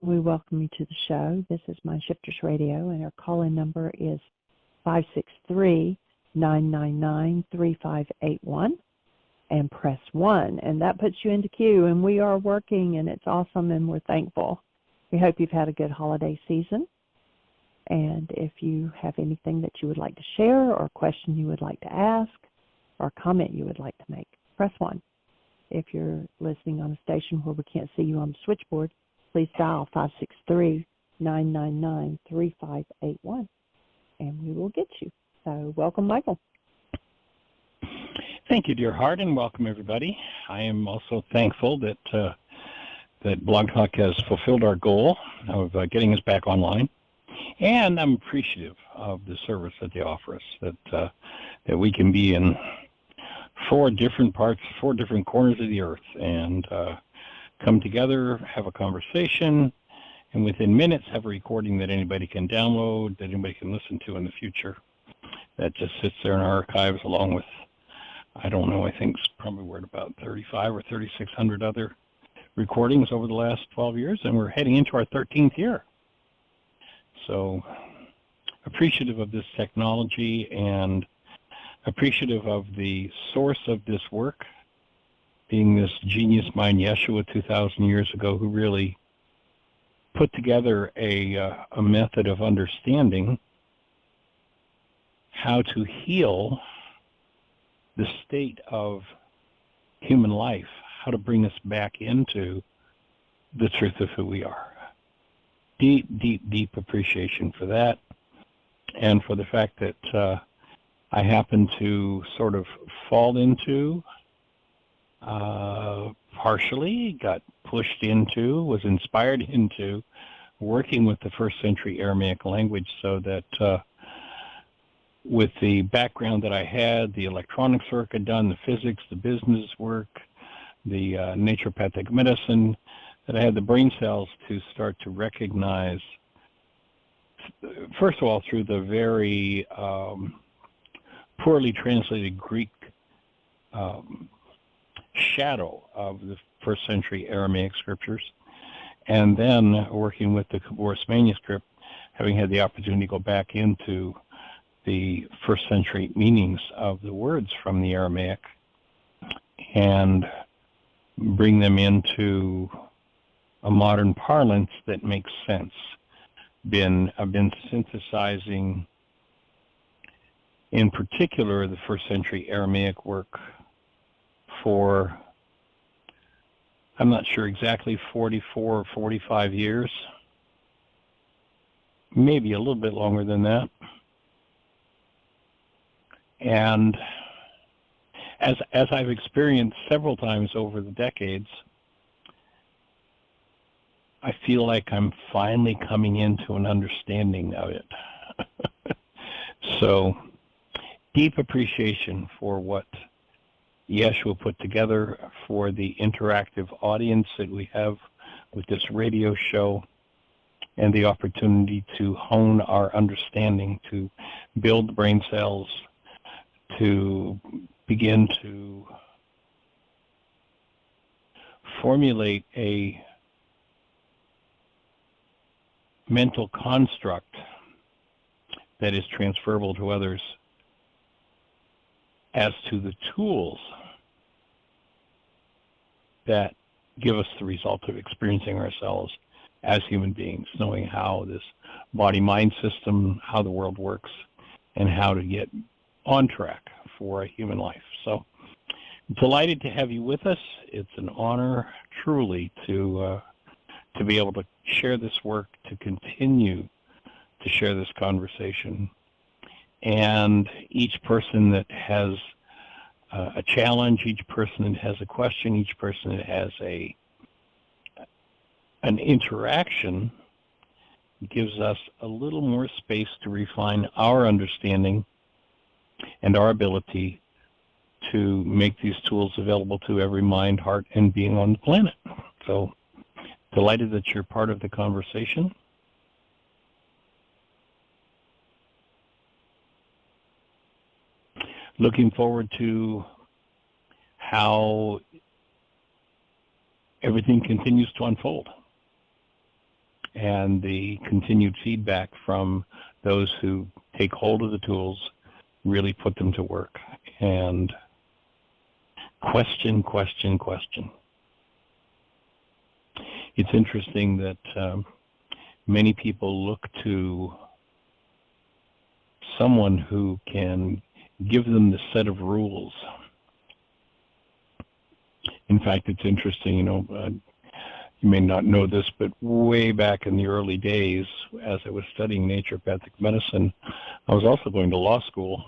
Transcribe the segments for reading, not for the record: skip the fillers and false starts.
We welcome you to the show. This is Mind Shifters Radio, and our call-in number is 563-999-3581, and press 1, and that puts you into queue, and we are working, and it's awesome, and we're thankful. We hope you've had a good holiday season, and if you have anything that you would like to share, or a question you would like to ask, or a comment you would like to make, press 1. If you're listening on a station where we can't see you on the switchboard, please dial 563-999-3581, and we will get you. So welcome, Michael. Thank you, dear heart, and welcome, everybody. I am also thankful that that BlogTalk has fulfilled our goal of getting us back online, and I'm appreciative of the service that they offer us, that we can be in 4 different corners of the earth, and come together, have a conversation, and within minutes have a recording that anybody can download, that anybody can listen to in the future. That just sits there in our archives along with, I don't know, I think probably we're at about 35 or 3,600 other recordings over the last 12 years, and we're heading into our 13th year. So appreciative of this technology and appreciative of the source of this work, being this genius mind Yeshua 2,000 years ago, who really put together a method of understanding how to heal the state of human life, how to bring us back into the truth of who we are. Deep, deep, deep appreciation for that, and for the fact that I happen to sort of fall into, partially got pushed into, was inspired into working with the first century Aramaic language, so that with the background that I had, the electronics work I'd done, the physics, the business work, the naturopathic medicine, that I had the brain cells to start to recognize, first of all, through the very poorly translated Greek shadow of the first century Aramaic scriptures, and then working with the Kabbalah manuscript, having had the opportunity to go back into the first century meanings of the words from the Aramaic and bring them into a modern parlance that makes sense. I've been synthesizing, in particular, the first century Aramaic work for, I'm not sure exactly, 44 or 45 years, maybe a little bit longer than that. And as I've experienced several times over the decades, I feel like I'm finally coming into an understanding of it. So, deep appreciation for what Yeshua put together, for the interactive audience that we have with this radio show, and the opportunity to hone our understanding, to build brain cells, to begin to formulate a mental construct that is transferable to others as to the tools that give us the result of experiencing ourselves as human beings, knowing how this body-mind system, how the world works, and how to get on track for a human life. So, delighted to have you with us. It's an honor, truly, to be able to share this work, to continue to share this conversation. And each person that has a challenge, each person that has a question, each person that has an interaction gives us a little more space to refine our understanding and our ability to make these tools available to every mind, heart, and being on the planet. So, delighted that you're part of the conversation. Looking forward to how everything continues to unfold. and the continued feedback from those who take hold of the tools, really put them to work, and question. It's interesting that many people look to someone who can give them the set of rules. In fact, it's interesting, you may not know this, but way back in the early days, as I was studying naturopathic medicine, I was also going to law school.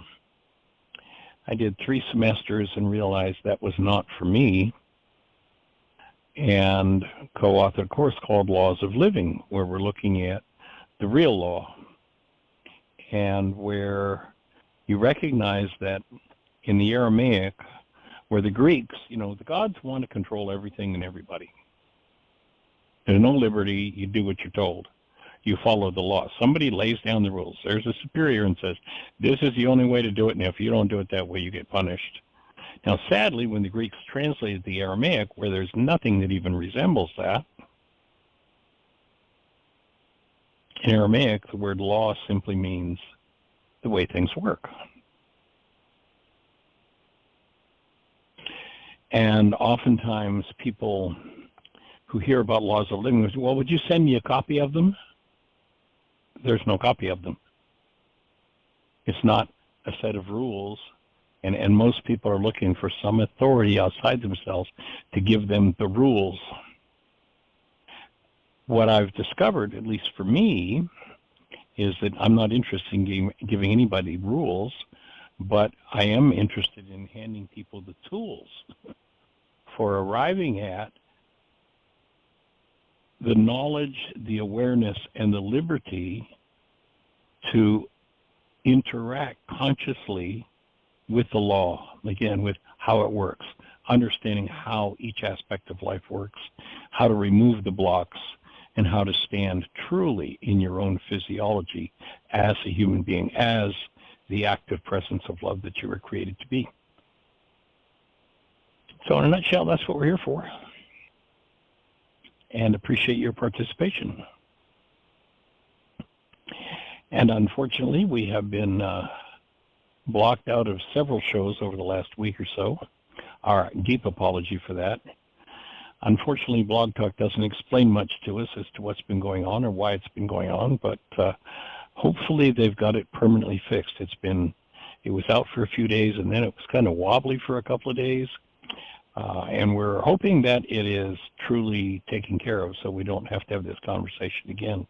I did 3 semesters and realized that was not for me, and co-authored a course called Laws of Living, where we're looking at the real law, and where you recognize that in the Aramaic, where the Greeks, the gods want to control everything and everybody. There's no liberty. You do what you're told. You follow the law. Somebody lays down the rules. There's a superior and says, this is the only way to do it, and if you don't do it that way, you get punished. Now, sadly, when the Greeks translated the Aramaic, where there's nothing that even resembles that, in Aramaic, the word law simply means the way things work. And oftentimes people who hear about laws of living say, well, would you send me a copy of them? There's no copy of them. It's not a set of rules, and most people are looking for some authority outside themselves to give them the rules. What I've discovered, at least for me, is that I'm not interested in giving anybody rules, but I am interested in handing people the tools for arriving at the knowledge, the awareness, and the liberty to interact consciously with the law, again, with how it works, understanding how each aspect of life works, how to remove the blocks, and how to stand truly in your own physiology as a human being, as the active presence of love that you were created to be. So in a nutshell, that's what we're here for. And appreciate your participation. And unfortunately, we have been blocked out of several shows over the last week or so. Our deep apology for that. Unfortunately, BlogTalk doesn't explain much to us as to what's been going on or why it's been going on, but hopefully they've got it permanently fixed. It was out for a few days, and then it was kind of wobbly for a couple of days. And we're hoping that it is truly taken care of so we don't have to have this conversation again.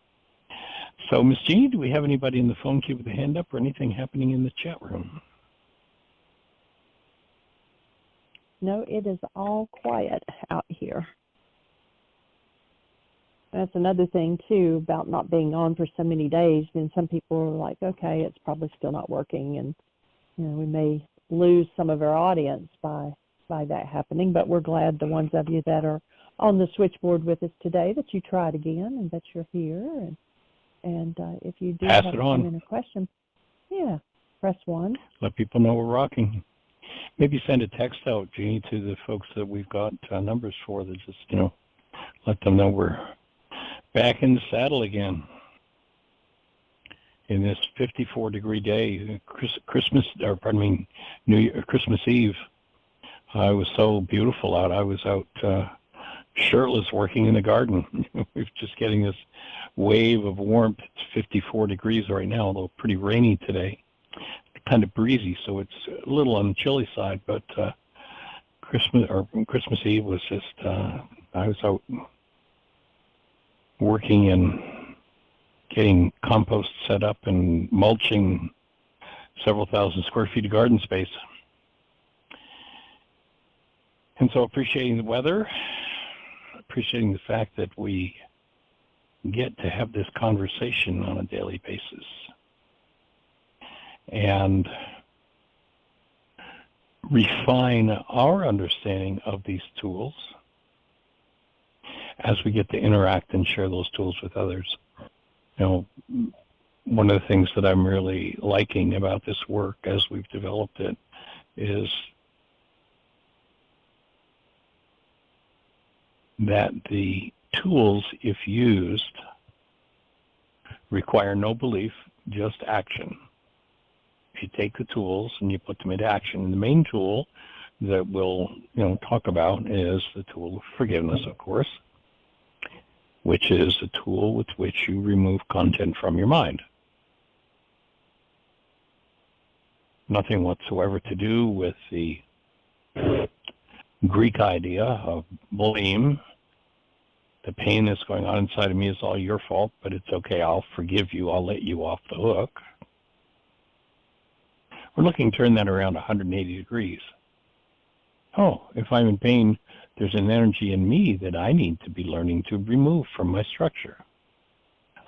So, Miss Jeanie, do we have anybody in the phone queue with a hand up or anything happening in the chat room? No, it is all quiet out here. That's another thing, too, about not being on for so many days. Then some people are like, okay, it's probably still not working, and we may lose some of our audience by that happening, but we're glad the ones of you that are on the switchboard with us today that you tried again and that you're here. And if you do Pass have it a on. comment or question, press 1. Let people know we're rocking. Maybe send a text out, Jeanie, to the folks that we've got numbers for that just, let them know we're back in the saddle again. In this 54-degree day, Christmas Eve. It was so beautiful out. I was out shirtless working in the garden. We're just getting this wave of warmth. It's 54 degrees right now, although pretty rainy today. Kind of breezy, so it's a little on the chilly side, but Christmas Eve was just, I was out working and getting compost set up and mulching several thousand square feet of garden space. And so appreciating the weather, appreciating the fact that we get to have this conversation on a daily basis. And refine our understanding of these tools as we get to interact and share those tools with others. One of the things that I'm really liking about this work as we've developed it is that the tools, if used, require no belief, just action. You take the tools and you put them into action. And the main tool that we'll talk about is the tool of forgiveness, of course, which is a tool with which you remove content from your mind. Nothing whatsoever to do with the Greek idea of blame. The pain that's going on inside of me is all your fault, but it's okay, I'll forgive you, I'll let you off the hook. We're looking to turn that around 180 degrees. Oh, if I'm in pain, there's an energy in me that I need to be learning to remove from my structure.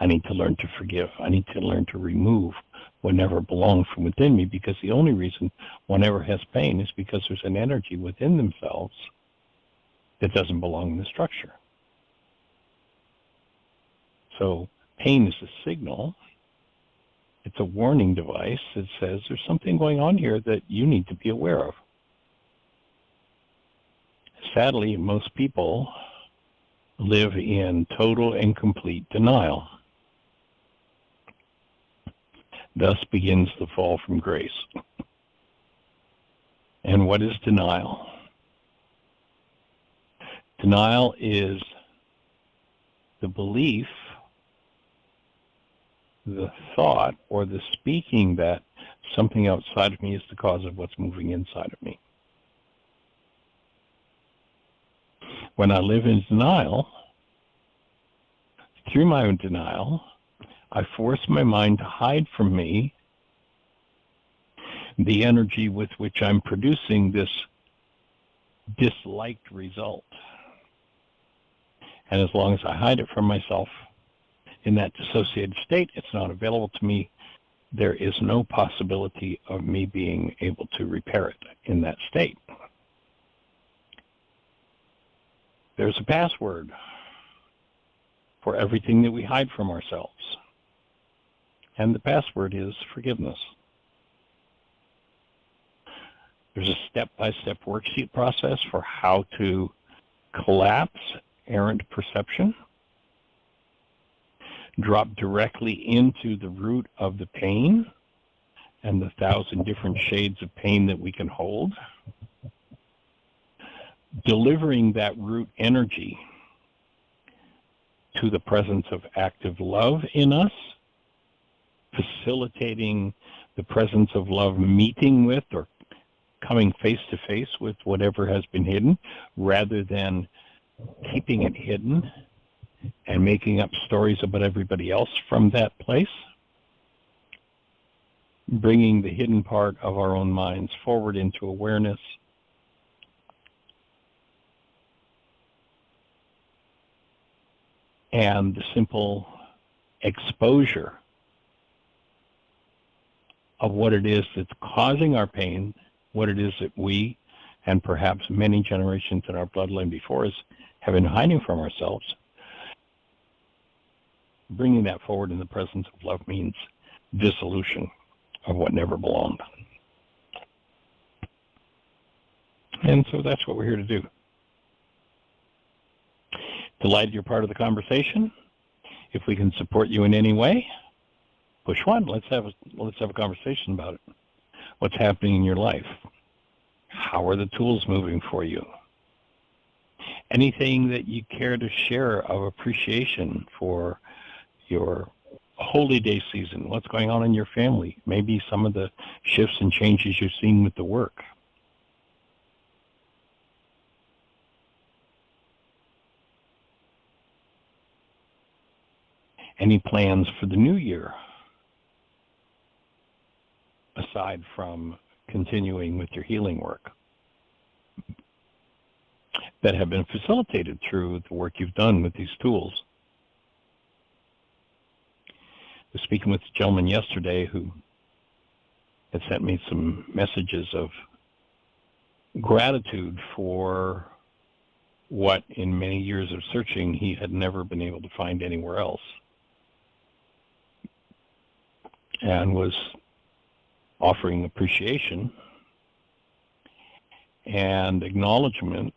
I need to learn to forgive. I need to learn to remove what never belonged from within me, because the only reason one ever has pain is because there's an energy within themselves that doesn't belong in the structure. So pain is a signal. It's a warning device that says there's something going on here that you need to be aware of. Sadly, most people live in total and complete denial. Thus begins the fall from grace. And what is denial? Denial is the belief, the thought, or the speaking that something outside of me is the cause of what's moving inside of me. When I live in denial, through my own denial, I force my mind to hide from me the energy with which I'm producing this disliked result. And as long as I hide it from myself in that dissociated state, it's not available to me. There is no possibility of me being able to repair it in that state. There's a password for everything that we hide from ourselves. And the password is forgiveness. There's a step-by-step worksheet process for how to collapse errant perception, drop directly into the root of the pain and the 1,000 different shades of pain that we can hold, delivering that root energy to the presence of active love in us, facilitating the presence of love meeting with or coming face to face with whatever has been hidden, rather than keeping it hidden and making up stories about everybody else from that place. Bringing the hidden part of our own minds forward into awareness. And the simple exposure of what it is that's causing our pain, what it is that we, and perhaps many generations in our bloodline before us, have been hiding from ourselves. Bringing that forward in the presence of love means dissolution of what never belonged. And so that's what we're here to do. Delighted you're part of the conversation. If we can support you in any way, push one. Let's have a conversation about it. What's happening in your life? How are the tools moving for you? Anything that you care to share of appreciation for your holy day season? What's going on in your family? Maybe some of the shifts and changes you've seen with the work. Any plans for the new year, aside from continuing with your healing work, that have been facilitated through the work you've done with these tools? I was speaking with a gentleman yesterday who had sent me some messages of gratitude for what, in many years of searching, he had never been able to find anywhere else, and was offering appreciation and acknowledgement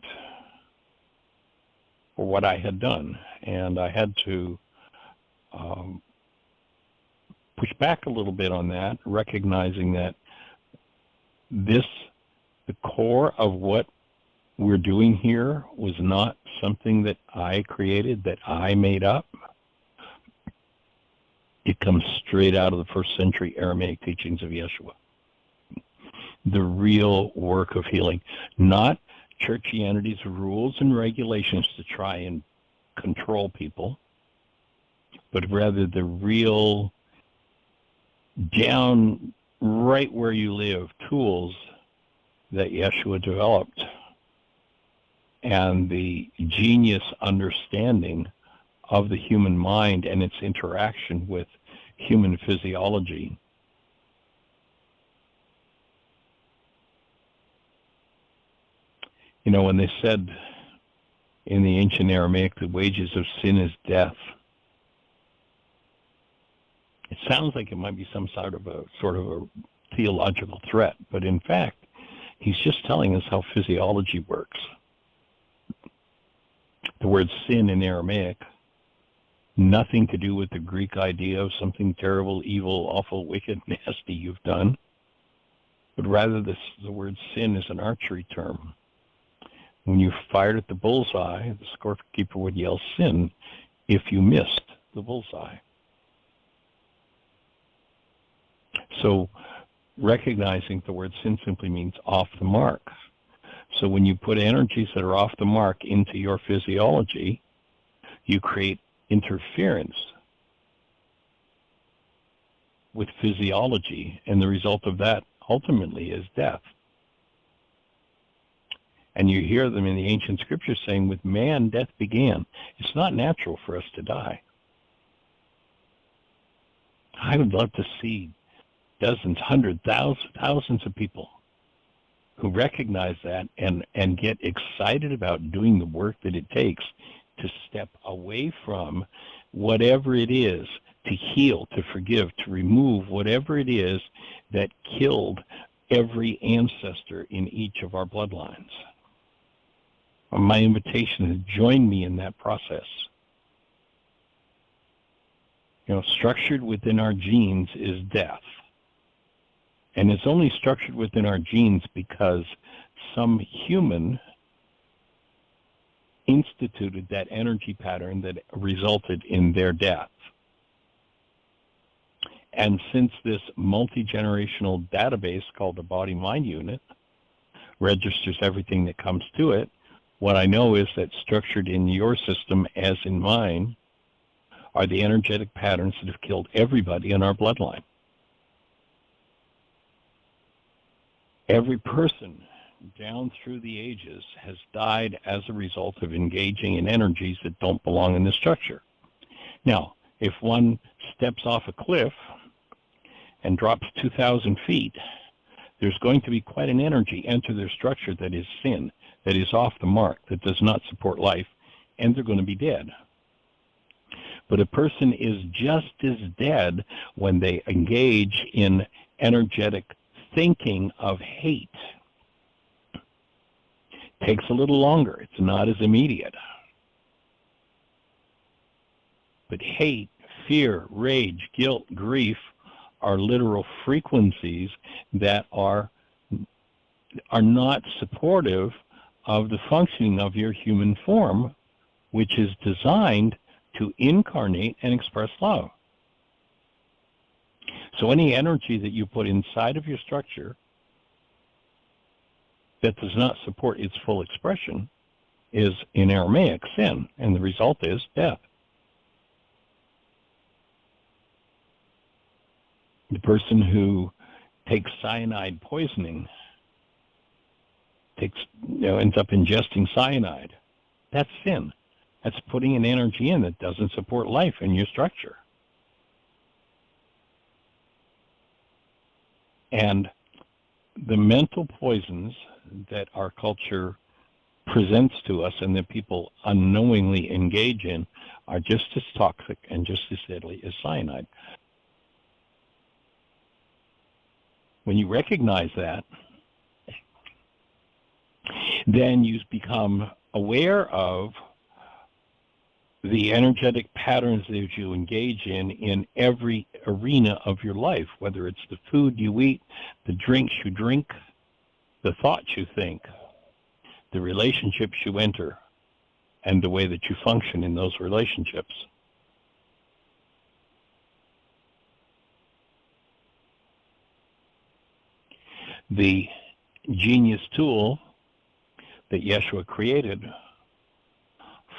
for what I had done. And I had to push back a little bit on that, recognizing that the core of what we're doing here was not something that I created, that I made up. It comes straight out of the first century Aramaic teachings of Yeshua. The real work of healing, not churchianity's rules and regulations to try and control people, but rather the real down right where you live tools that Yeshua developed, and the genius understanding of the human mind and its interaction with human physiology. You know, when they said in the ancient Aramaic, the wages of sin is death, it sounds like it might be some sort of a theological threat, but in fact, he's just telling us how physiology works. The word sin in Aramaic, nothing to do with the Greek idea of something terrible, evil, awful, wicked, nasty you've done, but rather the word sin is an archery term. When you fired at the bullseye, the scorekeeper would yell sin if you missed the bullseye. So recognizing the word sin simply means off the mark. So when you put energies that are off the mark into your physiology, you create interference with physiology, and the result of that ultimately is death. And you hear them in the ancient scriptures saying, with man, death began. It's not natural for us to die. I would love to see dozens, hundreds, thousands of people who recognize that and get excited about doing the work that it takes to step away from whatever it is, to heal, to forgive, to remove whatever it is that killed every ancestor in each of our bloodlines. My invitation is join me in that process. You know, structured within our genes is death. And it's only structured within our genes because some human instituted that energy pattern that resulted in their death. And since this multi-generational database called the body-mind unit registers everything that comes to it, what I know is that structured in your system, as in mine, are the energetic patterns that have killed everybody in our bloodline. Every person down through the ages has died as a result of engaging in energies that don't belong in the structure. Now, if one steps off a cliff and drops 2,000 feet, there's going to be quite an energy enter their structure that is sin, that is off the mark, that does not support life, and they're going to be dead. But a person is just as dead when they engage in energetic thinking of hate. Takes a little longer. It's not as immediate. But hate, fear, rage, guilt, grief are literal frequencies that are not supportive of the functioning of your human form, which is designed to incarnate and express love. So any energy that you put inside of your structure that does not support its full expression is, in Aramaic, sin, and the result is death. The person who takes cyanide poisoning ends up ingesting cyanide. That's sin. That's putting an energy in that doesn't support life in your structure. And the mental poisons that our culture presents to us and that people unknowingly engage in are just as toxic and just as deadly as cyanide. When you recognize that, then you become aware of the energetic patterns that you engage in every arena of your life, whether it's the food you eat, the drinks you drink, the thoughts you think, the relationships you enter, and the way that you function in those relationships. The genius tool that Yeshua created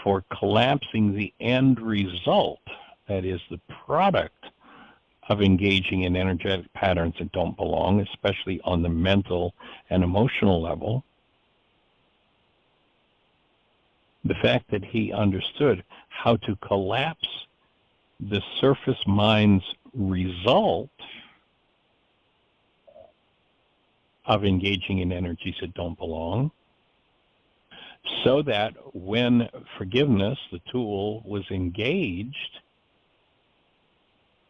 for collapsing the end result, that is the product of engaging in energetic patterns that don't belong, especially on the mental and emotional level, the fact that he understood how to collapse the surface mind's result of engaging in energies that don't belong, so that when forgiveness, the tool, was engaged,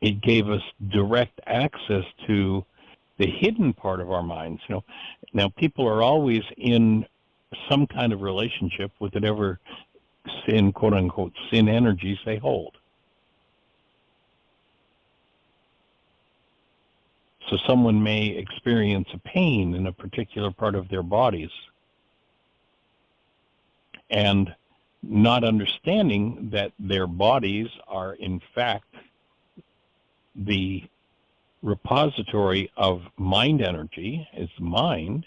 it gave us direct access to the hidden part of our minds. Now people are always in some kind of relationship with whatever sin, quote unquote, sin energies they hold. So someone may experience a pain in a particular part of their bodies, and not understanding that their bodies are in fact the repository of mind energy, is the mind.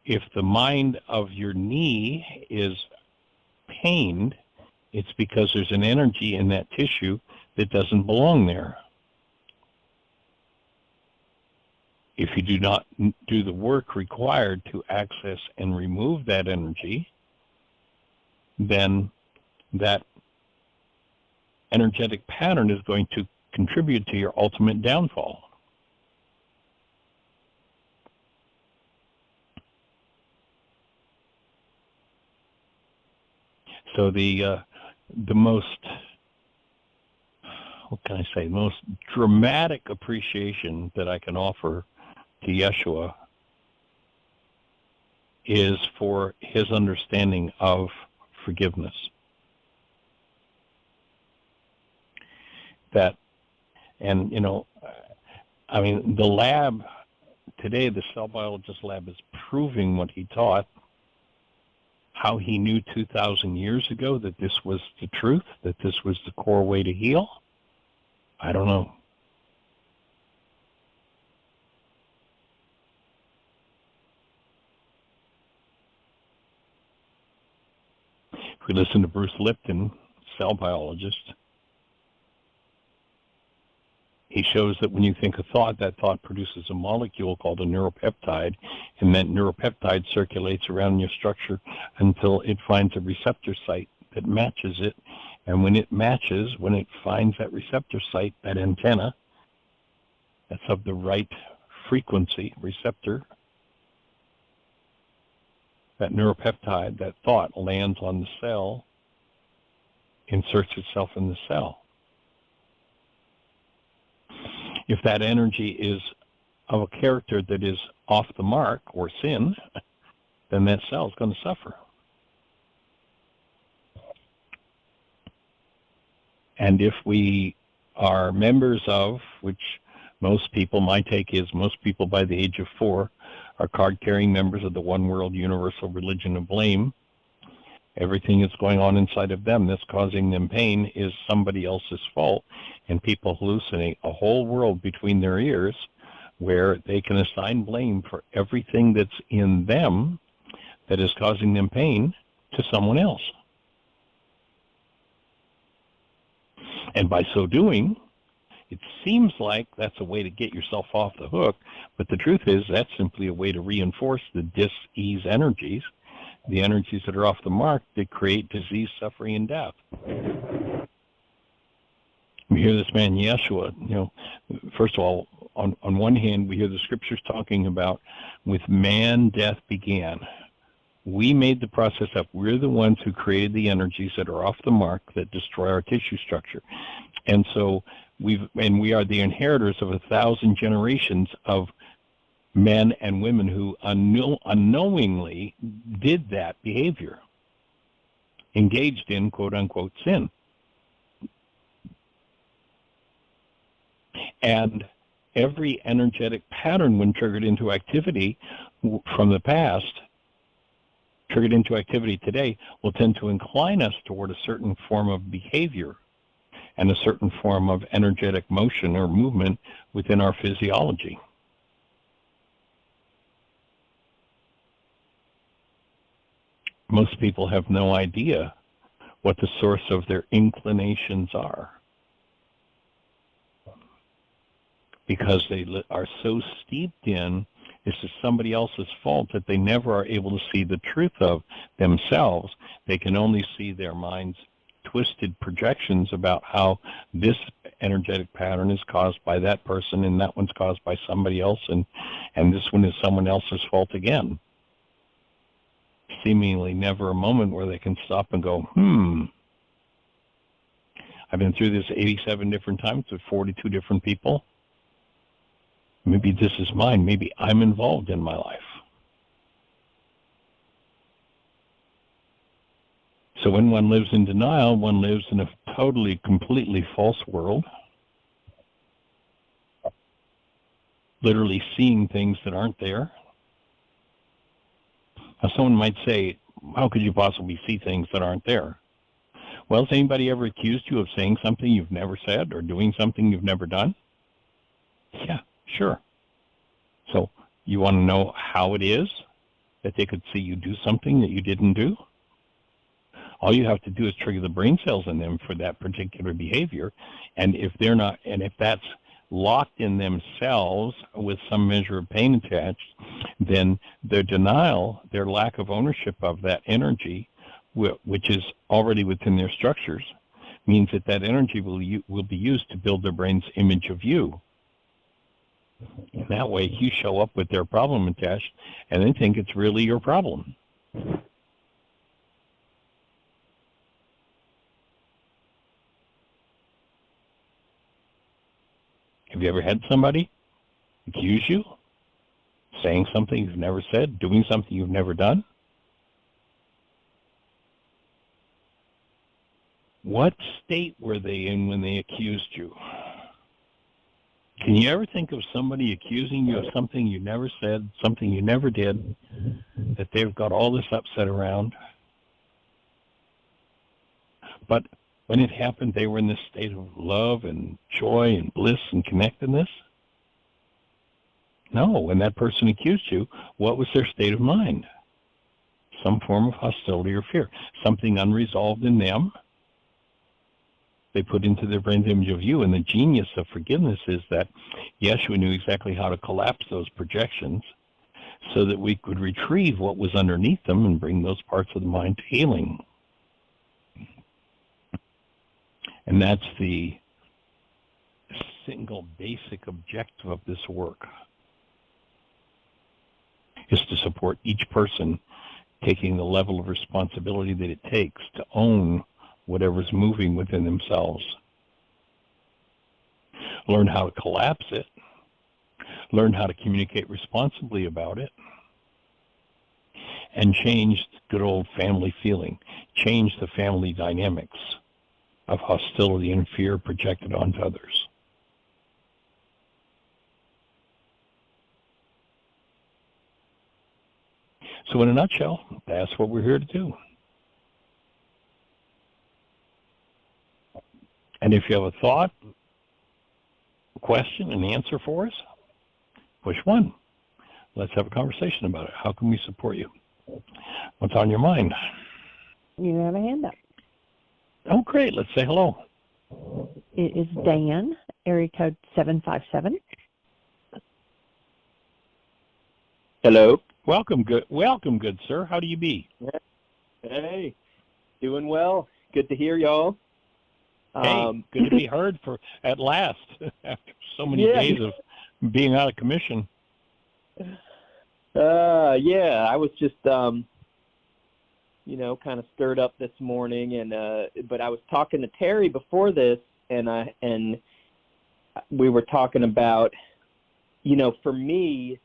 If the mind of your knee is pained, it's because there's an energy in that tissue that doesn't belong there. If you do not do the work required to access and remove that energy, then that energetic pattern is going to contribute to your ultimate downfall. So the most, what can I say, most dramatic appreciation that I can offer to Yeshua is for his understanding of forgiveness. That, and I mean, the lab today, the cell biologist lab, is proving what he taught, how he knew 2,000 years ago that this was the truth, that this was the core way to heal. I don't know. If we listen to Bruce Lipton, cell biologist, he shows that when you think a thought, that thought produces a molecule called a neuropeptide, and that neuropeptide circulates around your structure until it finds a receptor site that matches it. And when it matches, when it finds that receptor site, that antenna, that's of the right frequency receptor, that neuropeptide, that thought, lands on the cell, inserts itself in the cell. If that energy is of a character that is off the mark, or sin, then that cell is going to suffer. And if we are members of, which most people, my take is most people by the age of 4 are card-carrying members of the one world universal religion of blame, everything that's going on inside of them that's causing them pain is somebody else's fault, and people hallucinate a whole world between their ears where they can assign blame for everything that's in them that is causing them pain to someone else. And by so doing, it seems like that's a way to get yourself off the hook, but the truth is that's simply a way to reinforce the dis-ease energies, the energies that are off the mark that create disease, suffering, and death. We hear this man Yeshua, first of all, on one hand, we hear the scriptures talking about with man death began. We made the process up. We're the ones who created the energies that are off the mark that destroy our tissue structure. And so we are the inheritors of 1,000 generations of men and women who unknowingly did that behavior. engaged in quote-unquote sin. And every energetic pattern, when triggered into activity from the past, triggered into activity today, will tend to incline us toward a certain form of behavior and a certain form of energetic motion or movement within our physiology. Most people have no idea what the source of their inclinations are, because they are so steeped in this is somebody else's fault that they never are able to see the truth of themselves. They can only see their mind's twisted projections about how this energetic pattern is caused by that person, and that one's caused by somebody else, and this one is someone else's fault again. Seemingly never a moment where they can stop and go, I've been through this 87 different times with 42 different people. Maybe this is mine. Maybe I'm involved in my life. So when one lives in denial, one lives in a totally, completely false world, literally seeing things that aren't there. Now, someone might say, how could you possibly see things that aren't there? Well, has anybody ever accused you of saying something you've never said or doing something you've never done? Yeah, sure. So you want to know how it is that they could see you do something that you didn't do? All you have to do is trigger the brain cells in them for that particular behavior, and if they're not, and if that's locked in themselves with some measure of pain attached, then their denial, their lack of ownership of that energy, which is already within their structures, means that that energy will be used to build their brain's image of you. And that way you show up with their problem attached, and they think it's really your problem. Have you ever had somebody accuse you, saying something you've never said, doing something you've never done? What state were they in when they accused you? Can you ever think of somebody accusing you of something you never said, something you never did, that they've got all this upset around? But when it happened, they were in this state of love and joy and bliss and connectedness? No, when that person accused you, what was their state of mind? Some form of hostility or fear, something unresolved in them. They put into their brain's image of you, and the genius of forgiveness is that Yeshua knew exactly how to collapse those projections so that we could retrieve what was underneath them and bring those parts of the mind to healing. And that's the single basic objective of this work, is to support each person taking the level of responsibility that it takes to own whatever's moving within themselves. Learn how to collapse it. Learn how to communicate responsibly about it. And change the good old family feeling. Change the family dynamics of hostility and fear projected onto others. So in a nutshell, that's what we're here to do. And if you have a thought, a question, an answer for us, push 1. Let's have a conversation about it. How can we support you? What's on your mind? You have a hand up. Oh, great. Let's say hello. It is Dan, area code 757. Hello. Welcome, good sir. How do you be? Hey, doing well. Good to hear y'all. Hey, good to be heard at last after so many days of being out of commission. Yeah, I was just, kind of stirred up this morning, and but I was talking to Terry before this, and we were talking about, for me,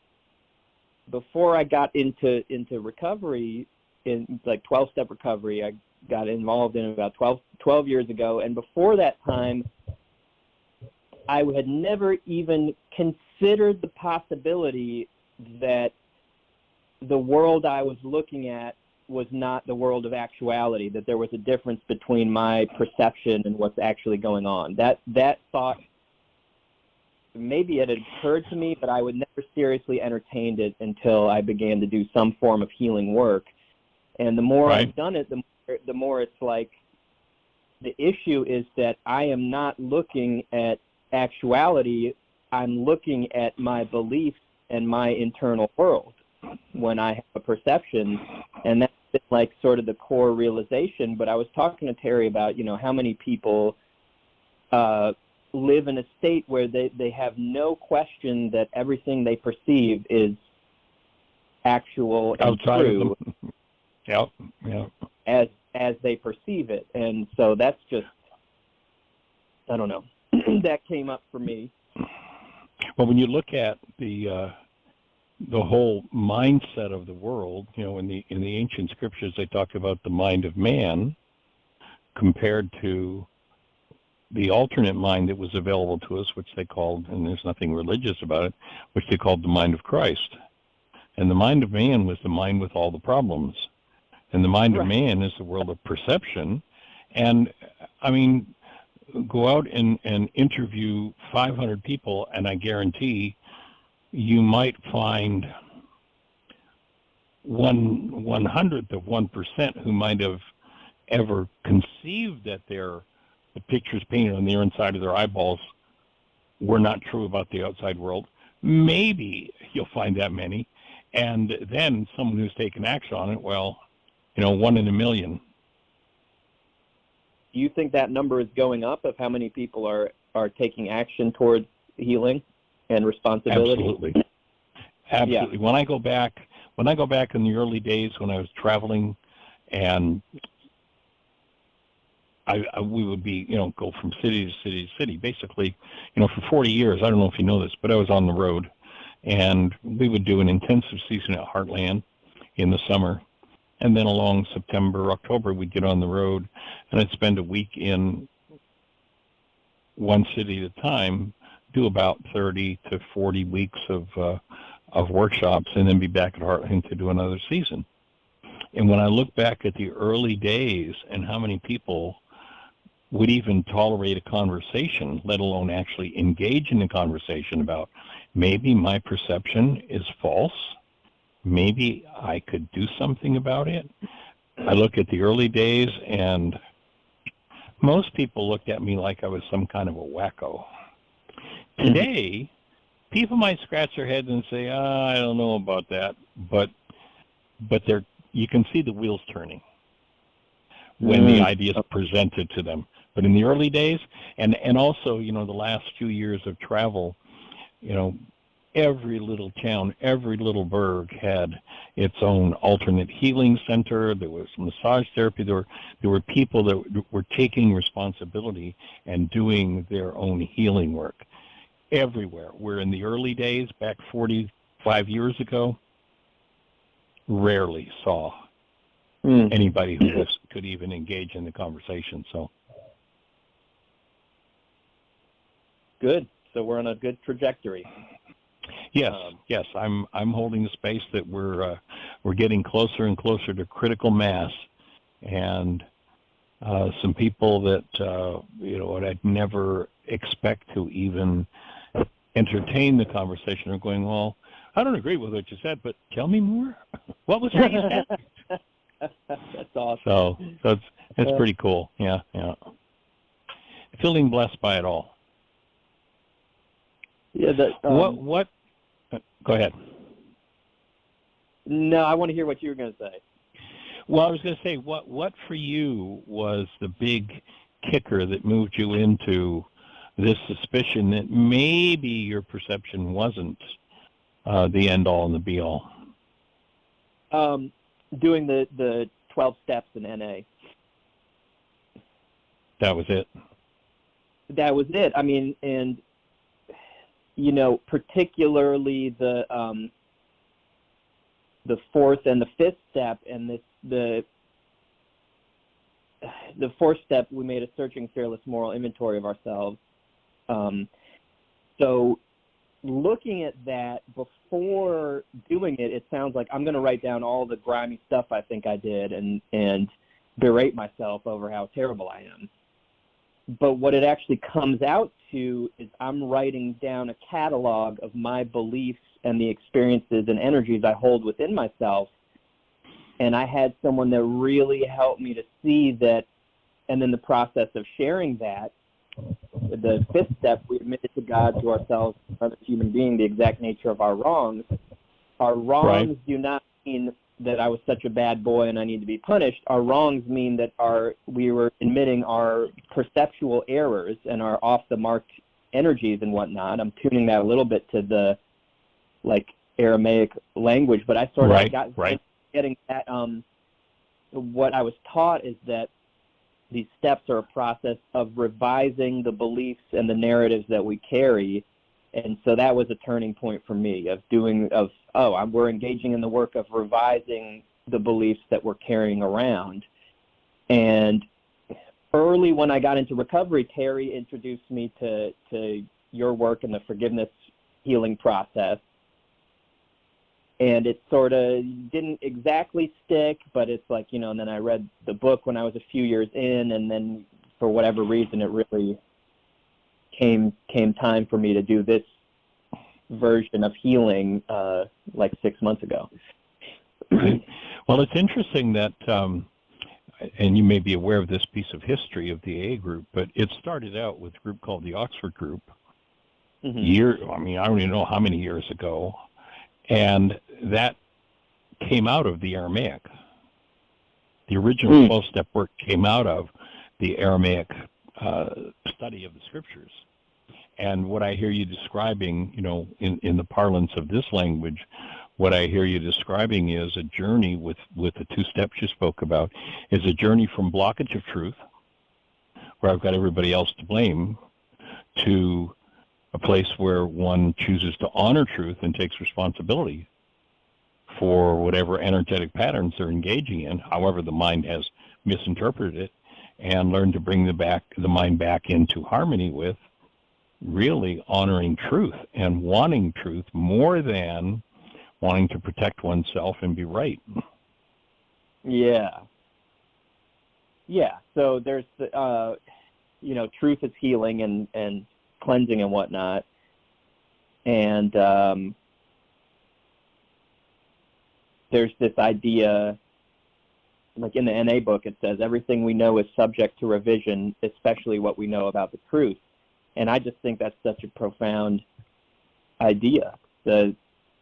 before I got into recovery, in like 12-step recovery, got involved in about 12 years ago. And before that time, I had never even considered the possibility that the world I was looking at was not the world of actuality, that there was a difference between my perception and what's actually going on. That thought, maybe it had occurred to me, but I would never seriously entertained it until I began to do some form of healing work. And the more I've done it, the more it's like the issue is that I am not looking at actuality, I'm looking at my beliefs and my internal world when I have a perception, and that's like sort of the core realization. But I was talking to Terry about, how many people live in a state where they have no question that everything they perceive is actual and outside true. Of them. Yeah. As they perceive it. And so that's just, I don't know, that came up for me. Well, when you look at the whole mindset of the world, in the ancient scriptures, they talk about the mind of man compared to the alternate mind that was available to us, which they called, and there's nothing religious about it, which they called the mind of Christ. And the mind of man was the mind with all the problems. And the mind of man is the world of perception. And, I mean, go out and interview 500 people, and I guarantee you might find 1/100th of 1% who might have ever conceived that the pictures painted on the inside of their eyeballs were not true about the outside world. Maybe you'll find that many. And then someone who's taken action on it, 1 in a million. Do you think that number is going up of how many people are taking action towards healing and responsibility? Absolutely. Absolutely. Yeah. When I go back in the early days when I was traveling, and we would be, go from city to city to city. Basically, for 40 years, I don't know if you know this, but I was on the road, and we would do an intensive season at Heartland in the summer. And then along September, October, we'd get on the road, and I'd spend a week in one city at a time, do about 30 to 40 weeks of workshops, and then be back at Heartland to do another season. And when I look back at the early days and how many people would even tolerate a conversation, let alone actually engage in a conversation about maybe my perception is false, maybe I could do something about it. I look at the early days, and most people looked at me like I was some kind of a wacko. Today, people might scratch their heads and say, I don't know about that, but you can see the wheels turning when the idea is presented to them. But in the early days, and also, the last few years of travel, every little town, every little burg had its own alternate healing center. There was massage therapy. There were people that were taking responsibility and doing their own healing work everywhere. Where in the early days, back 45 years ago, rarely saw anybody who could even engage in the conversation. So good. So we're on a good trajectory. Yes, yes. I'm holding the space that we're getting closer and closer to critical mass, and some people that I'd never expect to even entertain the conversation are going, well, I don't agree with what you said, but tell me more. What was that you said? That's awesome. So it's pretty cool. Yeah. Feeling blessed by it all. Yeah. What? Go ahead. No, I want to hear what you were going to say. Well, I was going to say, what for you was the big kicker that moved you into this suspicion that maybe your perception wasn't the end all and the be all? Doing the 12 steps in NA. That was it. That was it. I mean, and particularly the fourth and the fifth step, and the the fourth step, we made a searching, fearless moral inventory of ourselves. So looking at that before doing it, it sounds like I'm going to write down all the grimy stuff I think I did and berate myself over how terrible I am. But what it actually comes out to is I'm writing down a catalog of my beliefs and the experiences and energies I hold within myself. And I had someone that really helped me to see that, and then the process of sharing that, the fifth step, we admitted to God, to ourselves, another human being, the exact nature of our wrongs. Our wrongs do not mean that I was such a bad boy and I need to be punished. Our wrongs mean that we were admitting our perceptual errors and our off-the-mark energies and whatnot. I'm tuning that a little bit to the, Aramaic language, but I sort of getting that. What I was taught is that these steps are a process of revising the beliefs and the narratives that we carry. And so that was a turning point for me we're engaging in the work of revising the beliefs that we're carrying around. And early when I got into recovery, Terry introduced me to your work in the forgiveness healing process. And it sort of didn't exactly stick, but it's and then I read the book when I was a few years in, and then for whatever reason, it really came time for me to do this version of healing 6 months ago. Well, it's interesting that, and you may be aware of this piece of history of the AA group, but it started out with a group called the Oxford Group I don't even know how many years ago. And that came out of the Aramaic. The original 12-step work came out of the Aramaic study of the scriptures. And what I hear you describing, in the parlance of this language, what I hear you describing is a journey with the two steps you spoke about, is a journey from blockage of truth, where I've got everybody else to blame, to a place where one chooses to honor truth and takes responsibility for whatever energetic patterns they're engaging in, however the mind has misinterpreted it, and learn to bring the mind back into harmony with really honoring truth and wanting truth more than wanting to protect oneself and be right. Yeah. So there's the, truth is healing and cleansing and whatnot. And there's this idea, in the NA book, it says everything we know is subject to revision, especially what we know about the truth. And I just think that's such a profound idea, because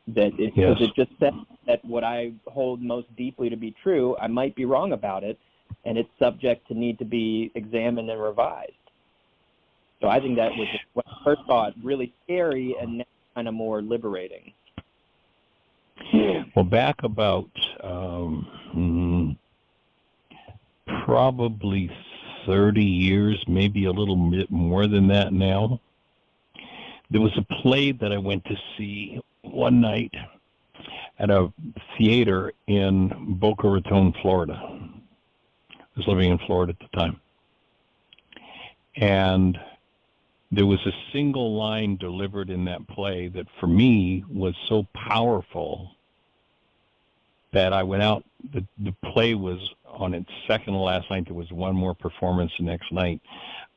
it just says that what I hold most deeply to be true, I might be wrong about it, and it's subject to need to be examined and revised. So I think that was what I first thought really scary and now kind of more liberating. Well, back about probably 30 years, maybe a little bit more than that now, there was a play that I went to see one night at a theater in Boca Raton, Florida. I was living in Florida at the time. And there was a single line delivered in that play that for me was so powerful that I went out. The play was on its second to last night. There was one more performance the next night.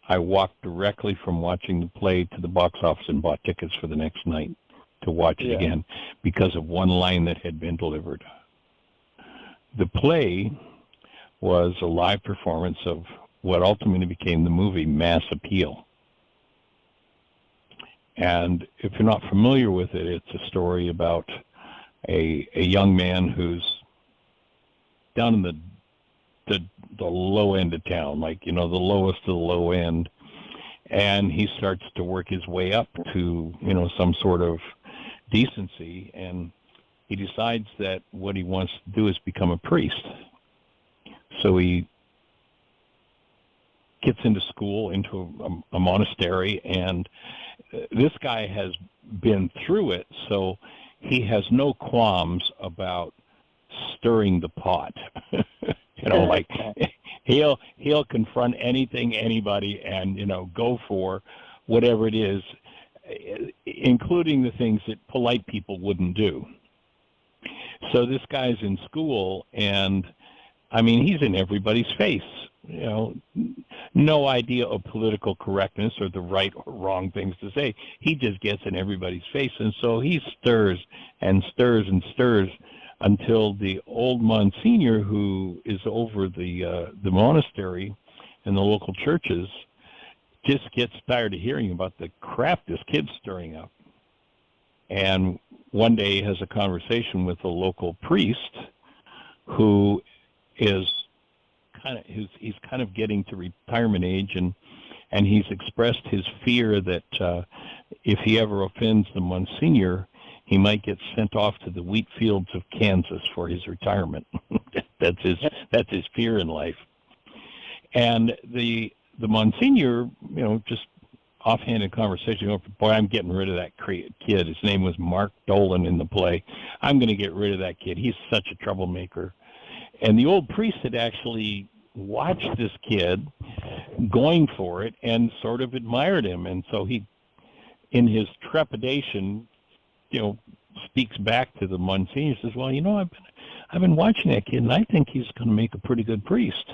I walked directly from watching the play to the box office and bought tickets for the next night to watch it again because of one line that had been delivered. The play was a live performance of what ultimately became the movie Mass Appeal. And if you're not familiar with it, it's a story about a young man who's down in the low end of town, the lowest of the low end, and he starts to work his way up to, some sort of decency, and he decides that what he wants to do is become a priest. So he gets into school, into a monastery, and this guy has been through it, so he has no qualms about stirring the pot. He'll confront anything, anybody, and go for whatever it is, including the things that polite people wouldn't do. So this guy's in school, and I mean, he's in everybody's face. No idea of political correctness or the right or wrong things to say. He just gets in everybody's face, and so he stirs and stirs and stirs until the old Monsignor, who is over the monastery and the local churches, just gets tired of hearing about the crap this kid's stirring up. And one day he has a conversation with a local priest who is he's kind of getting to retirement age, and he's expressed his fear that if he ever offends the Monsignor, he might get sent off to the wheat fields of Kansas for his retirement. That's his fear in life. And the Monsignor, just offhanded conversation, boy, I'm getting rid of that kid. His name was Mark Dolan in the play. I'm going to get rid of that kid. He's such a troublemaker. And the old priest had actually watched this kid going for it and sort of admired him. And so he, in his trepidation, speaks back to the Monsignor, says, well, I've been watching that kid, and I think he's going to make a pretty good priest.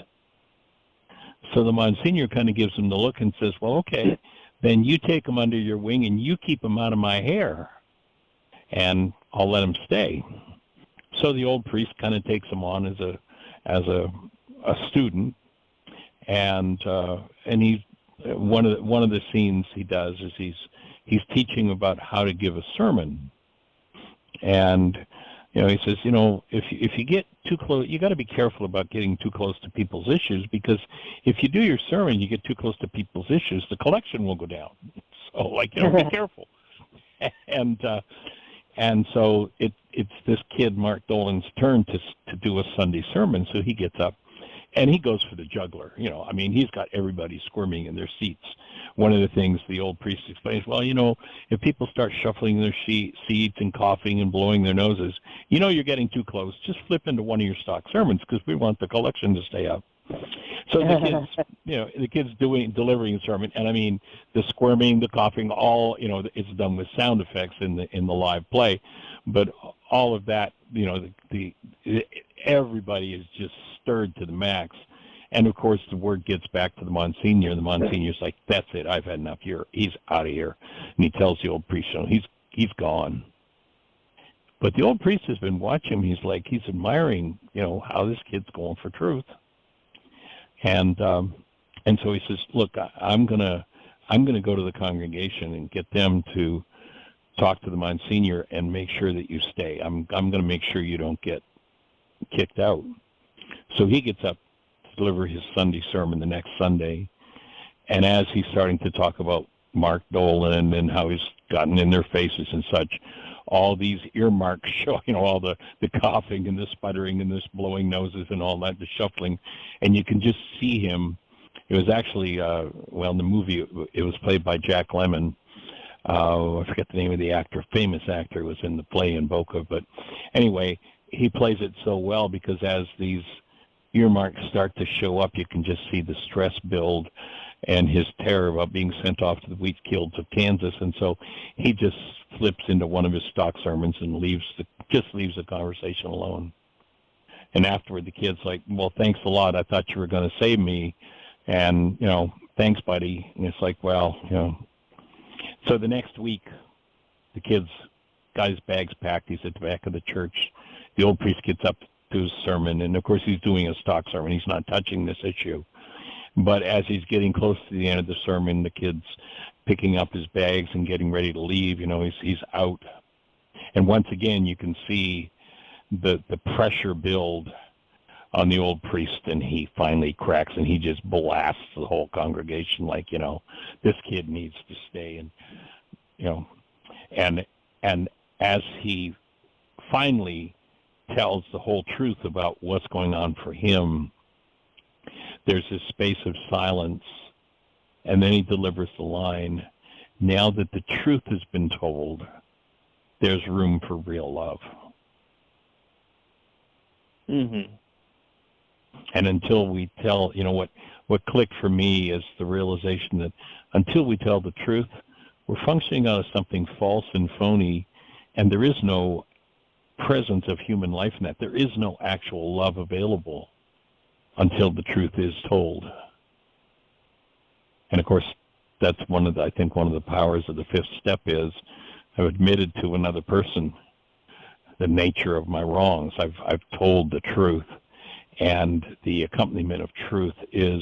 So the Monsignor kind of gives him the look and says, well, okay, then you take him under your wing and you keep him out of my hair, and I'll let him stay. So the old priest kind of takes him on as a student, and he one of the scenes he does is he's teaching about how to give a sermon, and he says, if you get too close, you got to be careful about getting too close to people's issues, because if you do your sermon, you get too close to people's issues, the collection will go down. So, be careful. And so it's this kid Mark Dolan's turn to do a Sunday sermon. So he gets up, and he goes for the juggler. He's got everybody squirming in their seats. One of the things the old priest explains, well, if people start shuffling their seats and coughing and blowing their noses, you're getting too close. Just flip into one of your stock sermons, because we want the collection to stay up. So the kid's delivering a sermon, and the squirming, the coughing, all it's done with sound effects in the live play, but all of that, everybody is just stirred to the max. And of course, the word gets back to the Monsignor. The Monsignor's like, "That's it. I've had enough here. He's out of here." And he tells the old priest, he's gone. But the old priest has been watching him. He's admiring, how this kid's going for truth. And so he says, "Look, I'm gonna go to the congregation and get them to talk to the Monsignor and make sure that you stay. I'm gonna make sure you don't get kicked out." So he gets up to deliver his Sunday sermon the next Sunday, and as he's starting to talk about Mark Dolan and how he's gotten in their faces and such, all these earmarks show, all the coughing and the sputtering and the blowing noses and all that, the shuffling, and you can just see him. It was actually, in the movie, it was played by Jack Lemmon. I forget the name of the actor, famous actor, was in the play in Boca, but anyway, he plays it so well, because as these earmarks start to show up, you can just see the stress build and his terror about being sent off to the wheat fields of Kansas. And so he just flips into one of his stock sermons and leaves the conversation alone. And afterward, the kid's like, "Well, thanks a lot. I thought you were going to save me. And, thanks, buddy." And it's like, well, So the next week, the kid's got his bags packed. He's at the back of the church. The old priest gets up to his sermon, and of course he's doing a stock sermon. He's not touching this issue. But as he's getting close to the end of the sermon, the kid's picking up his bags and getting ready to leave. He's out. And once again, you can see the pressure build on the old priest, and he finally cracks, and he just blasts the whole congregation like, this kid needs to stay. And as he finally tells the whole truth about what's going on for him, there's this space of silence, and then he delivers the line, "Now that the truth has been told, there's room for real love." Mm-hmm. And until we tell, what clicked for me is the realization that until we tell the truth, we're functioning out of something false and phony, and there is no presence of human life in that. There is no actual love available until the truth is told. And of course, that's I think one of the powers of the fifth step is I've admitted to another person the nature of my wrongs. I've told the truth, and the accompaniment of truth is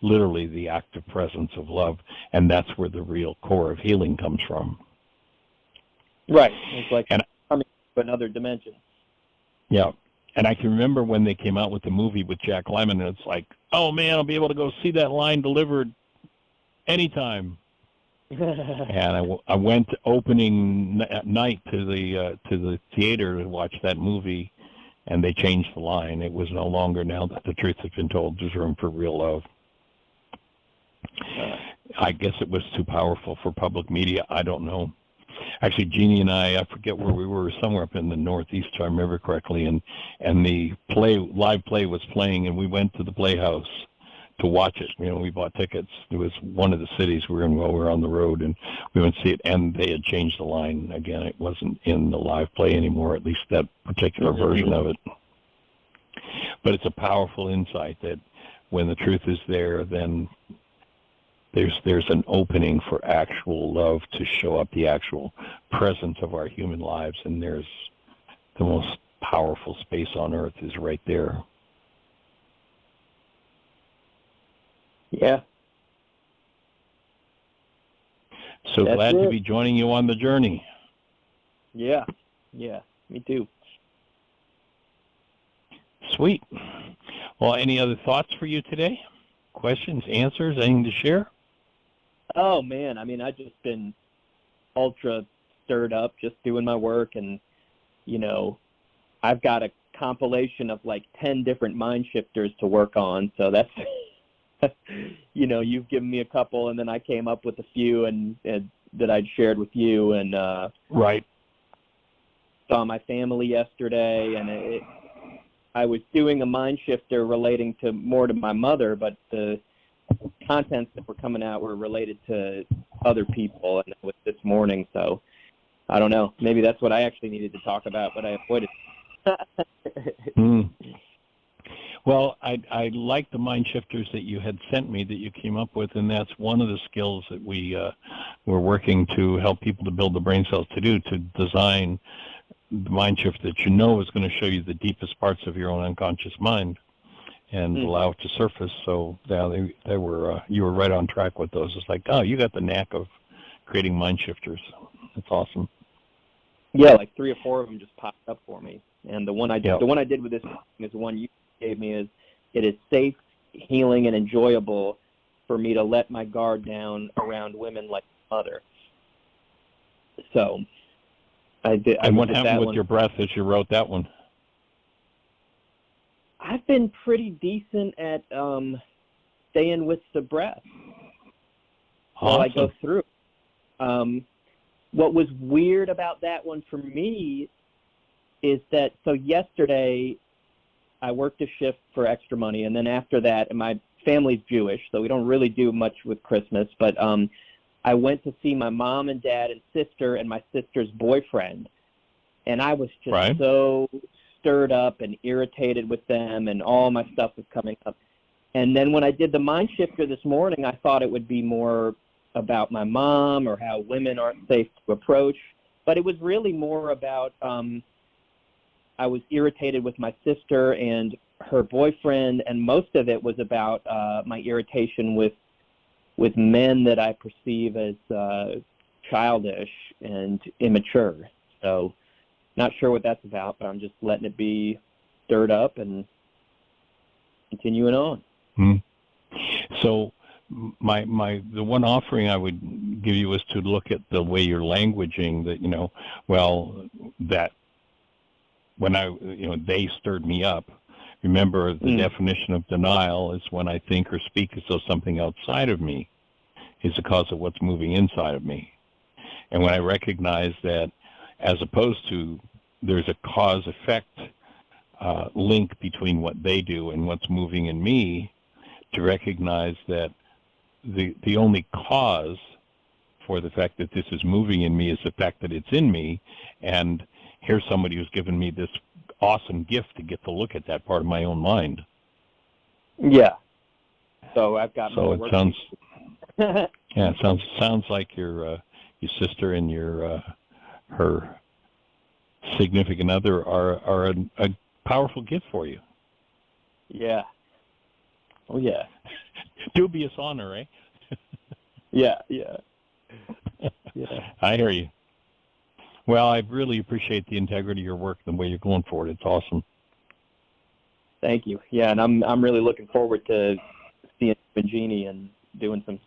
literally the active presence of love, and that's where the real core of healing comes from. Right. It's like coming to another dimension. Yeah. And I can remember when they came out with the movie with Jack Lemmon, and it's like, oh man, I'll be able to go see that line delivered anytime. And I went opening night to the theater to watch that movie, and they changed the line. It was no longer, now that the truth has been told, there's room for real love. I guess it was too powerful for public media. I don't know. Actually, Jeanie and I forget where we were, somewhere up in the Northeast, if I remember correctly, and the live play was playing, and we went to the Playhouse to watch it. We bought tickets. It was one of the cities we were in while we were on the road, and we went to see it, and they had changed the line again. It wasn't in the live play anymore, at least that particular version of it. But it's a powerful insight that when the truth is there, then there's an opening for actual love to show up, the actual presence of our human lives, and there's the most powerful space on earth is right there. Yeah. So that's glad to be joining you on the journey. Yeah, me too. Sweet. Well, any other thoughts for you today? Questions, answers, anything to share? Oh, man, I've just been ultra stirred up just doing my work, and, I've got a compilation of like 10 different mind shifters to work on, so that's... you've given me a couple, and then I came up with a few and that I'd shared with you, and right. Saw my family yesterday, and I was doing a mind shifter relating more to my mother, but the contents that were coming out were related to other people, and it was this morning, so I don't know. Maybe that's what I actually needed to talk about, but I avoided it. Well, I like the mind shifters that you had sent me, that you came up with, and that's one of the skills that we're working to help people to build the brain cells to do, to design the mind shift that is going to show you the deepest parts of your own unconscious mind and allow it to surface. So they were you were right on track with those. It's like, oh, you got the knack of creating mind shifters. That's awesome. Yeah, like 3 or 4 of them just popped up for me, and the one I did with this is the one you gave me. Is it is safe, healing, and enjoyable for me to let my guard down around women like mother. So I did. And what happened with your breath as you wrote that one? I've been pretty decent at staying with the breath while I go through. What was weird about that one for me is that, so yesterday I worked a shift for extra money, and then after that, and my family's Jewish, so we don't really do much with Christmas, but I went to see my mom and dad and sister and my sister's boyfriend, and I was just so stirred up and irritated with them, and all my stuff was coming up. And then when I did the mind shifter this morning, I thought it would be more about my mom or how women aren't safe to approach, but it was really more about I was irritated with my sister and her boyfriend, and most of it was about my irritation with men that I perceive as childish and immature. So not sure what that's about, but I'm just letting it be stirred up and continuing on. So the one offering I would give you is to look at the way you're languaging, that, that when they stirred me up. Remember, the definition of denial is when I think or speak as though something outside of me is the cause of what's moving inside of me. And when I recognize that, as opposed to there's a cause-effect link between what they do and what's moving in me, to recognize that the only cause for the fact that this is moving in me is the fact that it's in me, and here's somebody who's given me this awesome gift to get to look at that part of my own mind. Yeah. So I've got so more it work. sounds yeah, it sounds like your sister and your her significant other are a powerful gift for you. Yeah. Oh yeah. Dubious honor, eh? Yeah. I hear you. Well, I really appreciate the integrity of your work and the way you're going for it. It's awesome. Thank you. Yeah, and I'm really looking forward to seeing Jeanie and doing some,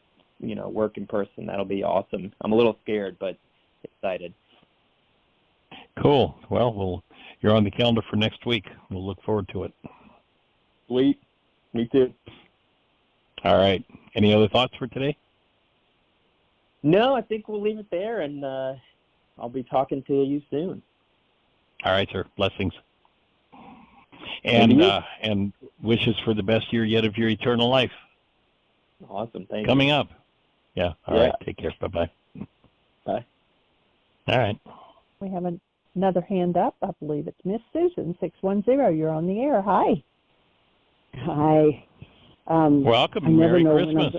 work in person. That'll be awesome. I'm a little scared, but excited. Cool. Well, you're on the calendar for next week. We'll look forward to it. Sweet. Me too. All right. Any other thoughts for today? No, I think we'll leave it there, and I'll be talking to you soon. All right, sir. Blessings. And wishes for the best year yet of your eternal life. Awesome. Thank you. Coming up. Yeah. All right. Take care. Bye-bye. Bye. All right. We have another hand up. I believe it's Miss Susan, 610. You're on the air. Hi. Hi. Welcome. Merry Christmas.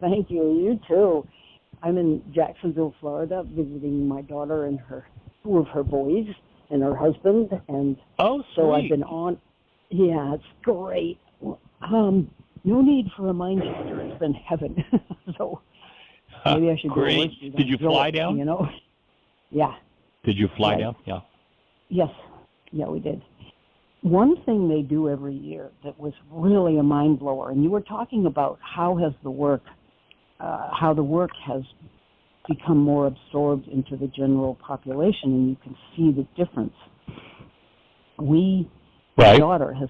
Thank you. You too. I'm in Jacksonville, Florida, visiting my daughter and two of her boys and her husband. And so I've been on. Yeah, it's great. No need for a mind shifter. It's been heaven. So maybe I should great. go. Did you fly down? Yeah. Did you fly down? Yeah. Yes. Yeah, we did. One thing they do every year that was really a mind blower, and you were talking about how the work has become more absorbed into the general population, and you can see the difference. My daughter has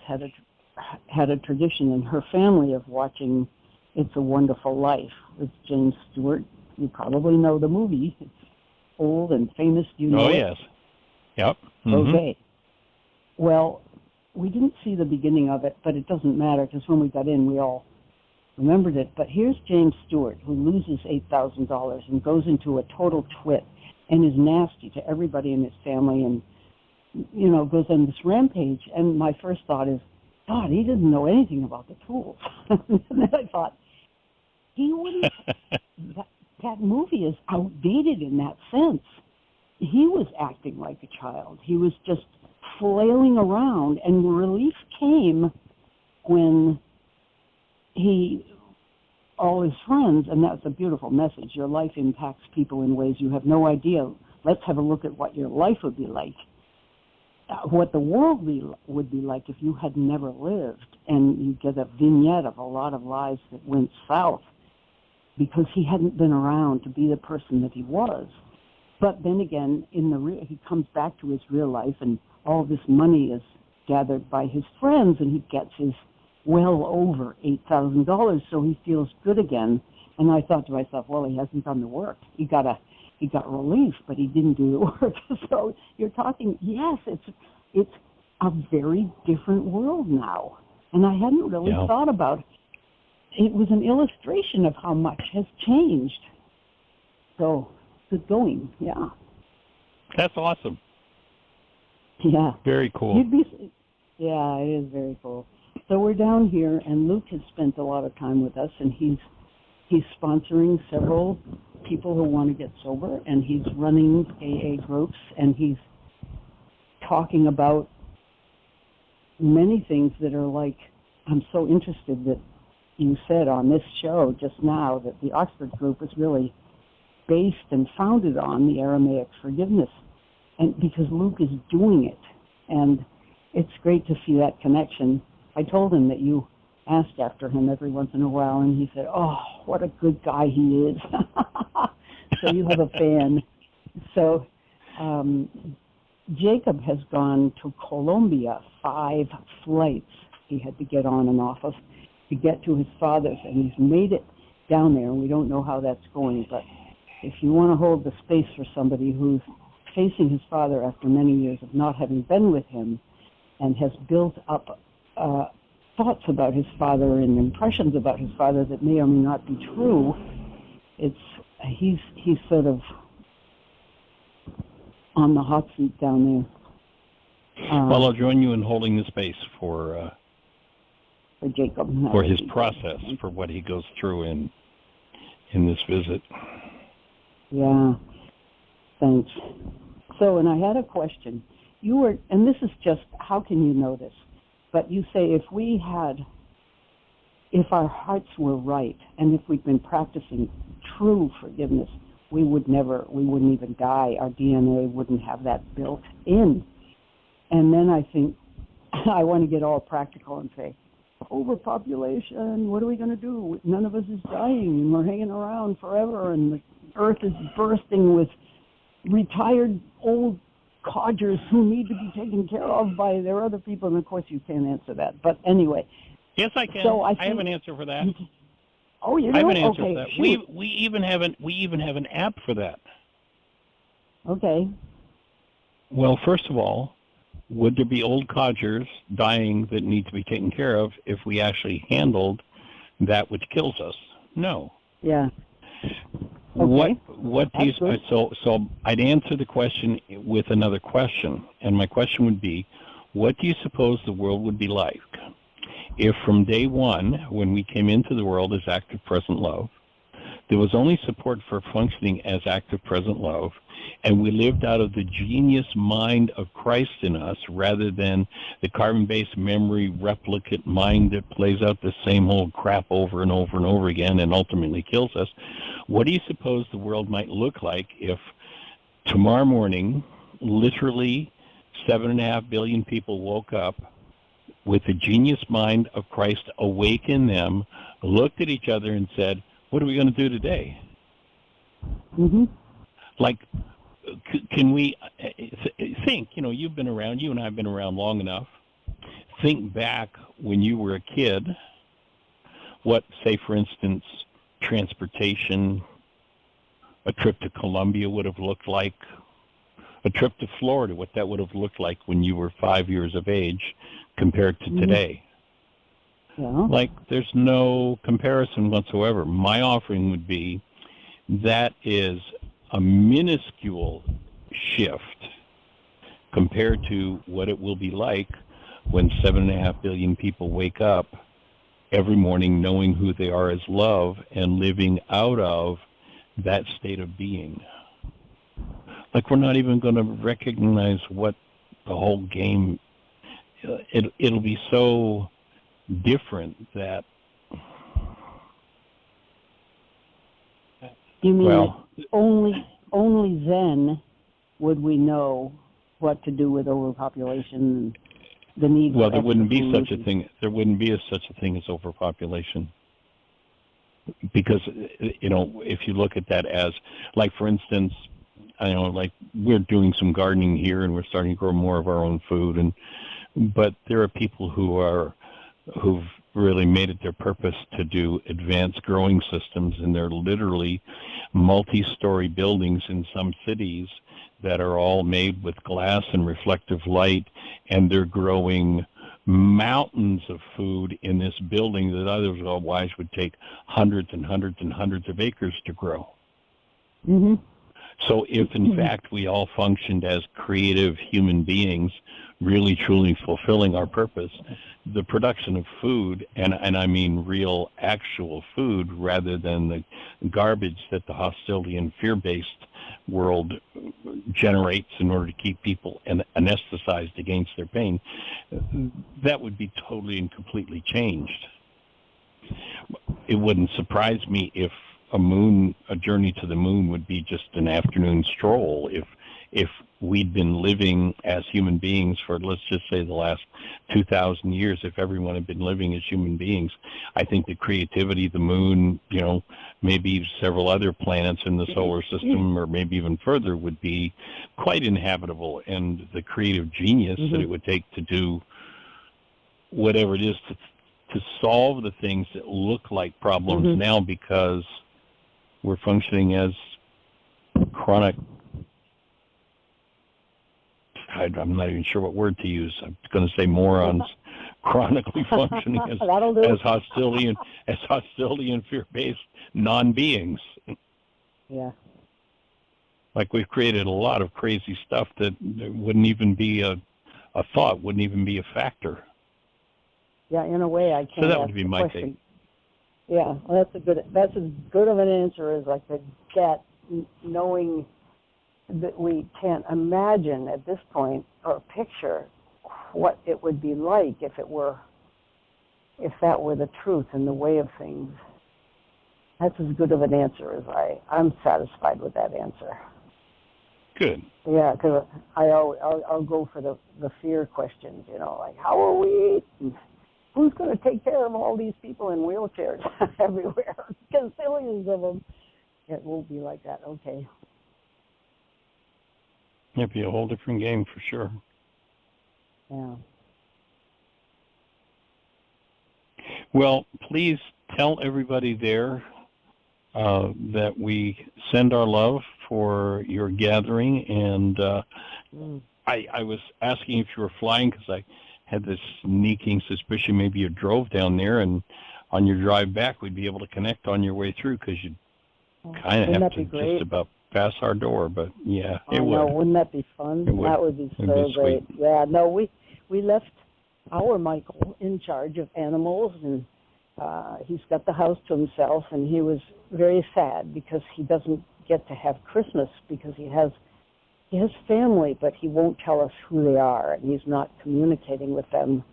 had a tradition in her family of watching It's a Wonderful Life with James Stewart. You probably know the movie. It's old and famous. Do you know it? Oh, yes. Yep. Mm-hmm. Okay. Well, we didn't see the beginning of it, but it doesn't matter because when we got in, we all remembered it. But here's James Stewart, who loses $8,000 and goes into a total twit and is nasty to everybody in his family and, goes on this rampage. And my first thought is, God, he doesn't know anything about the tools. And then I thought, he wouldn't, that movie is outdated in that sense. He was acting like a child. He was just flailing around, and relief came when all his friends, and that's a beautiful message. Your life impacts people in ways you have no idea. Let's have a look at what your life would be like, what the world would be like if you had never lived, and you get a vignette of a lot of lives that went south because he hadn't been around to be the person that he was. But then again, he comes back to his real life, and all this money is gathered by his friends, and he gets his well over $8,000, so he feels good again. And I thought to myself, well, he hasn't done the work. He got relief, but he didn't do the work. So you're talking, yes, it's a very different world now. And I hadn't really thought about it. It was an illustration of how much has changed. So good going, yeah. That's awesome. Yeah. Very cool. Yeah, it is very cool. So we're down here, and Luke has spent a lot of time with us, and he's sponsoring several people who want to get sober, and he's running AA groups, and he's talking about many things that are like, I'm so interested that you said on this show just now that the Oxford group is really based and founded on the Aramaic forgiveness, and because Luke is doing it, and it's great to see that connection. I told him that you asked after him every once in a while, and he said, oh, what a good guy he is. So you have a fan. So Jacob has gone to Colombia 5 flights he had to get on and off of to get to his father's, and he's made it down there, and we don't know how that's going. But if you want to hold the space for somebody who's facing his father after many years of not having been with him, and has built up thoughts about his father and impressions about his father that may or may not be true, he's sort of on the hot seat down there. Well, I'll join you in holding the space for Jacob, for his process, for what he goes through in this visit. Yeah, thanks. So, and I had a question. And this is just, how can you know this? But you say if our hearts were right, and if we'd been practicing true forgiveness, we wouldn't even die. Our DNA wouldn't have that built in. And then I think, I want to get all practical and say, overpopulation, what are we going to do? None of us is dying, and we're hanging around forever, and the earth is bursting with retired old codgers who need to be taken care of by their other people. And of course you can't answer that. But anyway. Yes, I can. So I have an answer for that. Oh, you do? I have an answer for that. Shoot. We even have an app for that. Okay. Well, first of all, would there be old codgers dying that need to be taken care of if we actually handled that which kills us? No. Yeah. Okay. What do you, so I'd answer the question with another question, and my question would be, what do you suppose the world would be like if from day one, when we came into the world as active present love, there was only support for functioning as active present love, and we lived out of the genius mind of Christ in us rather than the carbon-based memory replicate mind that plays out the same old crap over and over and over again and ultimately kills us? What do you suppose the world might look like if tomorrow morning, literally 7.5 billion people woke up with the genius mind of Christ awake in them, looked at each other and said, what are we going to do today? Mm-hmm. Like, can we think, you've been around, you and I have been around long enough. Think back when you were a kid, what, say, for instance, transportation, a trip to Columbia would have looked like, a trip to Florida, what that would have looked like when you were 5 years of age compared to today. Yeah. Like, there's no comparison whatsoever. My offering would be that is a minuscule shift compared to what it will be like when 7.5 billion people wake up every morning knowing who they are as love and living out of that state of being. Like, we're not even going to recognize what the whole game, it'll be so different that... You mean only then would we know what to do with overpopulation and the need Well, for there wouldn't be food. such a thing. There wouldn't be such a thing as overpopulation. Because, if you look at that as, like, for instance, like, we're doing some gardening here and we're starting to grow more of our own food, but there are people who've really made it their purpose to do advanced growing systems, and they're literally multi-story buildings in some cities that are all made with glass and reflective light, and they're growing mountains of food in this building that otherwise would take hundreds and hundreds and hundreds of acres to grow. Mm-hmm. So if, in fact, we all functioned as creative human beings, really, truly fulfilling our purpose, the production of food, and I mean real, actual food, rather than the garbage that the hostility and fear-based world generates in order to keep people anesthetized against their pain, that would be totally and completely changed. It wouldn't surprise me if a journey to the moon would be just an afternoon stroll if we'd been living as human beings for, let's just say, the last 2,000 years. If everyone had been living as human beings, I think the creativity, the moon, maybe several other planets in the solar system, or maybe even further, would be quite inhabitable, and the creative genius that it would take to do whatever it is to solve the things that look like problems now, because we're functioning as chronic I'm not even sure what word to use. I'm going to say morons, chronically functioning as hostility and fear-based non-beings. Yeah. Like we've created a lot of crazy stuff that wouldn't even be a thought, wouldn't even be a factor. Yeah, in a way, I can't. So that would be my take. Yeah, well, that's as good of an answer as I could get, knowing that we can't imagine at this point or picture what it would be like if that were the truth and the way of things. That's as good of an answer as I'm satisfied with that answer. Good. Yeah, because I'll go for the fear questions, like how are we? And who's going to take care of all these people in wheelchairs everywhere? Gazillions of them. It won't be like that. Okay. It'd be a whole different game for sure. Yeah. Well, please tell everybody there that we send our love for your gathering, and I was asking if you were flying because I had this sneaking suspicion maybe you drove down there, and on your drive back we'd be able to connect on your way through because you'd kind of have to just about pass our door, but yeah, it would. No, wouldn't that be fun? That would be so great. Yeah, no, we left our Michael in charge of animals, and he's got the house to himself, and he was very sad because he doesn't get to have Christmas because he has family, but he won't tell us who they are, and he's not communicating with them.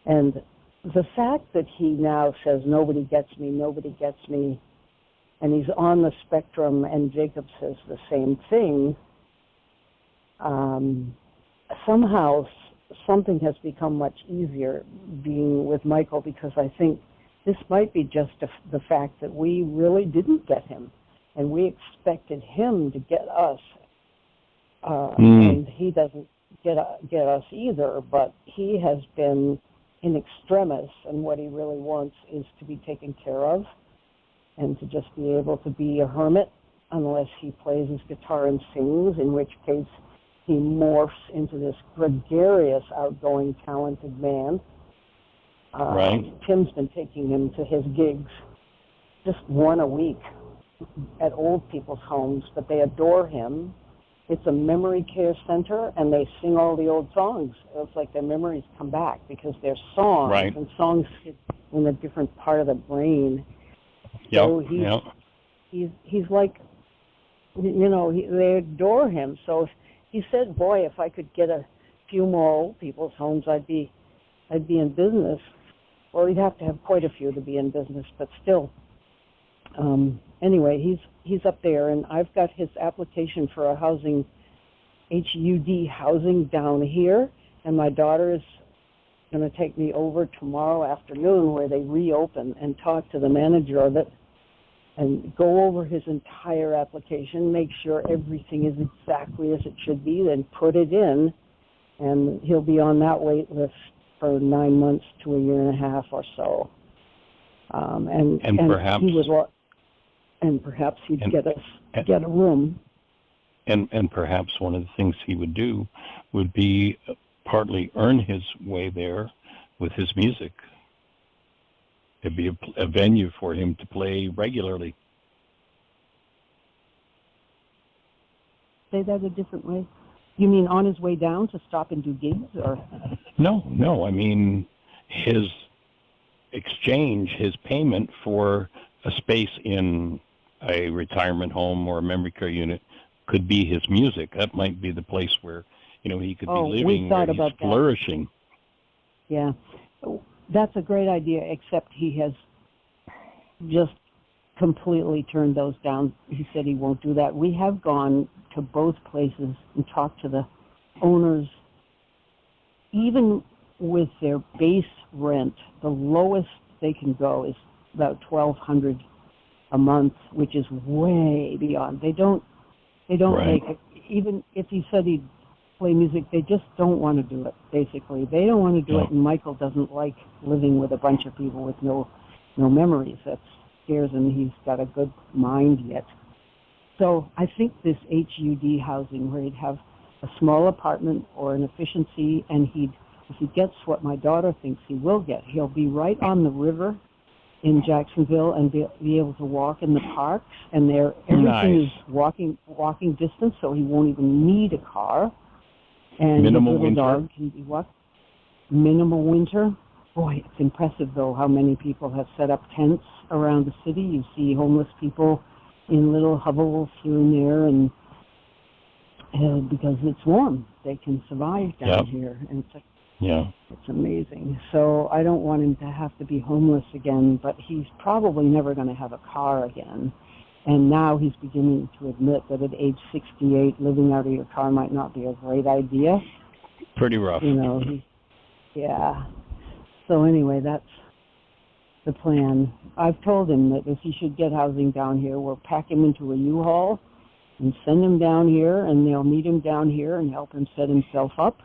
And the fact that he now says, nobody gets me, and he's on the spectrum, and Jacob says the same thing, somehow something has become much easier being with Michael, because I think this might be just the fact that we really didn't get him, and we expected him to get us, and he doesn't get us either, but he has been in extremis, and what he really wants is to be taken care of and to just be able to be a hermit unless he plays his guitar and sings, in which case he morphs into this gregarious, outgoing, talented man. Right. Tim's been taking him to his gigs, just one a week at old people's homes, but they adore him. It's a memory care center, and they sing all the old songs. It's like their memories come back because they're songs, right, and songs sit in a different part of the brain. Yep. So he's like, they adore him. So he said, boy, if I could get a few more old people's homes, I'd be in business. Well, he'd have to have quite a few to be in business, but still. Anyway, he's up there, and I've got his application for a housing, HUD housing down here, and my daughter is going to take me over tomorrow afternoon where they reopen and talk to the manager of it and go over his entire application, make sure everything is exactly as it should be, then put it in, and he'll be on that wait list for 9 months to a year and a half or so. And perhaps he would, and perhaps he'd get a room. And perhaps one of the things he would do would be partly earn his way there with his music. It'd be a venue for him to play regularly. Say that a different way. You mean on his way down to stop and do gigs, or? No. I mean, his exchange, his payment for a space in a retirement home or a memory care unit could be his music. That might be the place where, he could be living, where he's flourishing. Yeah, that's a great idea, except he has just completely turned those down. He said he won't do that. We have gone to both places and talked to the owners. Even with their base rent, the lowest they can go is about $1,200 a month, which is way beyond. They don't right. make it. Even if he said he'd play music, they just don't want to do it, basically. They don't want to do it, and Michael doesn't like living with a bunch of people with no memories. That scares him. He's got a good mind yet. So I think this HUD housing, where he'd have a small apartment or an efficiency, and if he gets what my daughter thinks he will get, he'll be right on the river in Jacksonville and be able to walk in the parks, and everything is walking distance, so he won't even need a car. And minimal his little winter. dog can be minimal winter. Boy, it's impressive though how many people have set up tents around the city. You see homeless people in little hovels here and there, and because it's warm, they can survive down here, and it's amazing. So I don't want him to have to be homeless again, but he's probably never going to have a car again. And now he's beginning to admit that at age 68, living out of your car might not be a great idea. Pretty rough. You know, yeah. So anyway, that's the plan. I've told him that if he should get housing down here, we'll pack him into a U-Haul and send him down here, and they'll meet him down here and help him set himself up.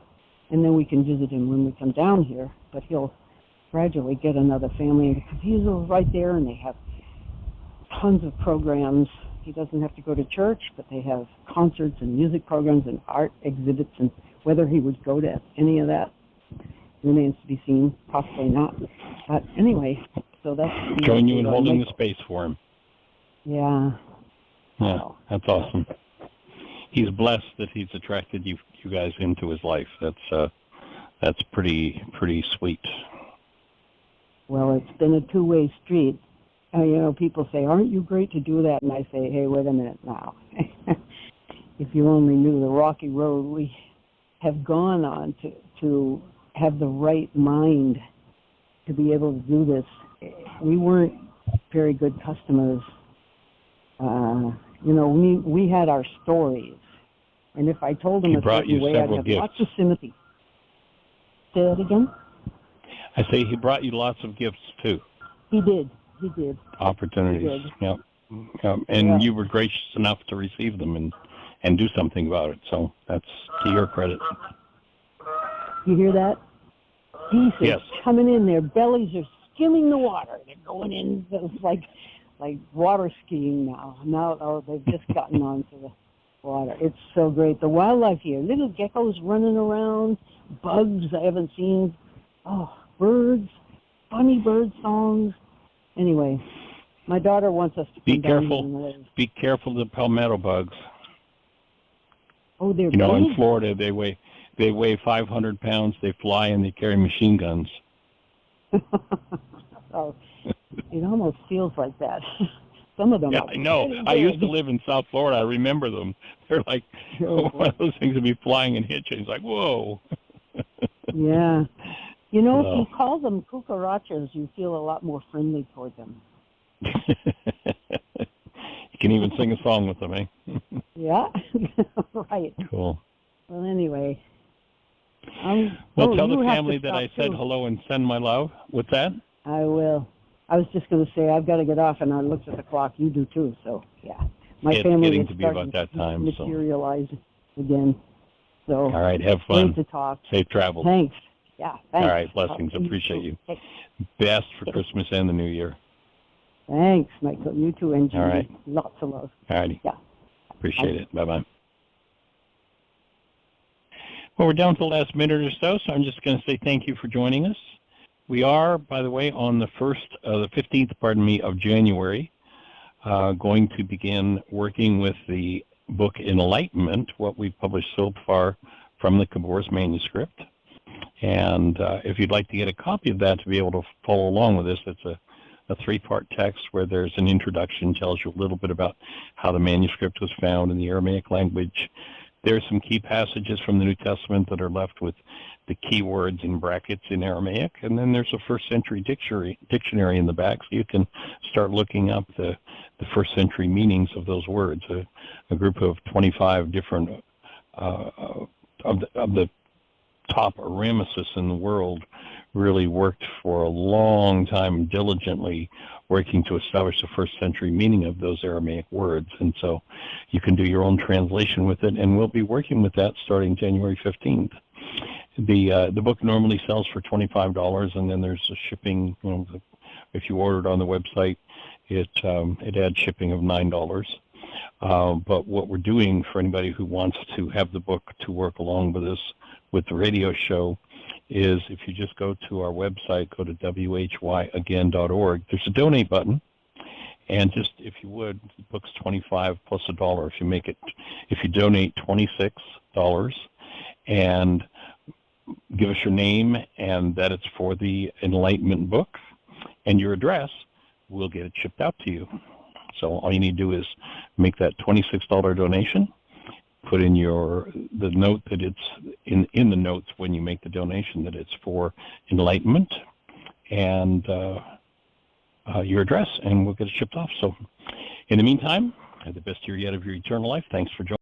And then we can visit him when we come down here. But he'll gradually get another family. The cathedral's right there, and they have tons of programs. He doesn't have to go to church, but they have concerts and music programs and art exhibits. And whether he would go to any of that remains to be seen. Possibly not. But anyway, so that's... Join you in holding the space for him. Yeah. Yeah, that's awesome. He's blessed that he's attracted you guys into his life. That's pretty sweet. Well, it's been a two-way street. You know, people say, "Aren't you great to do that?" And I say, "Hey, wait a minute now. If you only knew the rocky road we have gone on to have the right mind to be able to do this. We weren't very good customers. You know, we had our stories. And if I told them a certain way, I'd have lots of sympathy. Say that again? I say he brought you lots of gifts, too. He did. Opportunities. Yep. And you were gracious enough to receive them and do something about it. So that's to your credit. You hear that? Geese Yes. are coming in. Their bellies are skimming the water. They're going in. It's like water skiing now. Now they've just gotten onto the water. It's so great. The wildlife here, little geckos running around, bugs I haven't seen. Oh, birds, funny bird songs. Anyway, my daughter wants us to come down. Be careful of the palmetto bugs. Oh, they're big? You know, in Florida, they weigh 500 pounds. They fly and they carry machine guns. Oh, it almost feels like that. Some of them. Yeah, I know. I used to live in South Florida. I remember them. They're like one of those things that be flying and hit you. It's like, whoa. Yeah. You know, if you call them cucarachas, you feel a lot more friendly toward them. You can even sing a song with them, eh? Yeah. Right. Cool. Well, anyway. Well, tell the family that I said hello and send my love. What's that? I will. I was just going to say I've got to get off, and I looked at the clock. You do too, so yeah. It's getting to be about that time. Materialize again. So. All right, have fun. Great to talk. Safe travels. Thanks. Yeah. Thanks. All right, blessings. Appreciate you. Best for Christmas and the New Year. Thanks, Michael. You too, and Jeanie. All right. Lots of love. All righty. Yeah. Appreciate it. Bye-bye. Well, we're down to the last minute or so I'm just going to say thank you for joining us. We are, by the way, on the 15th, of January, going to begin working with the book Enlightenment, what we've published so far from the Kabor's manuscript. And if you'd like to get a copy of that to be able to follow along with this, it's a three-part text where there's an introduction, tells you a little bit about how the manuscript was found in the Aramaic language. There's some key passages from the New Testament that are left with the key words in brackets in Aramaic, and then there's a first-century dictionary in the back, so you can start looking up the first-century meanings of those words. A group of 25 different of the top Aramaists in the world really worked for a long time diligently working to establish the first-century meaning of those Aramaic words, and so you can do your own translation with it, and we'll be working with that starting January 15th. The book normally sells for $25, and then there's a shipping. You know, if you order it on the website, it adds shipping of $9. But what we're doing for anybody who wants to have the book to work along with us with the radio show is if you just go to our website, go to whyagain.org, there's a donate button. And just, if you would, the book's $25 plus $1. If you donate $26 and give us your name and that it's for the Enlightenment book and your address, we'll get it shipped out to you. So all you need to do is make that $26 donation, put in the note that it's in the notes when you make the donation that it's for Enlightenment, and your address, and we'll get it shipped off. So in the meantime, have the best year yet of your eternal life. Thanks for joining.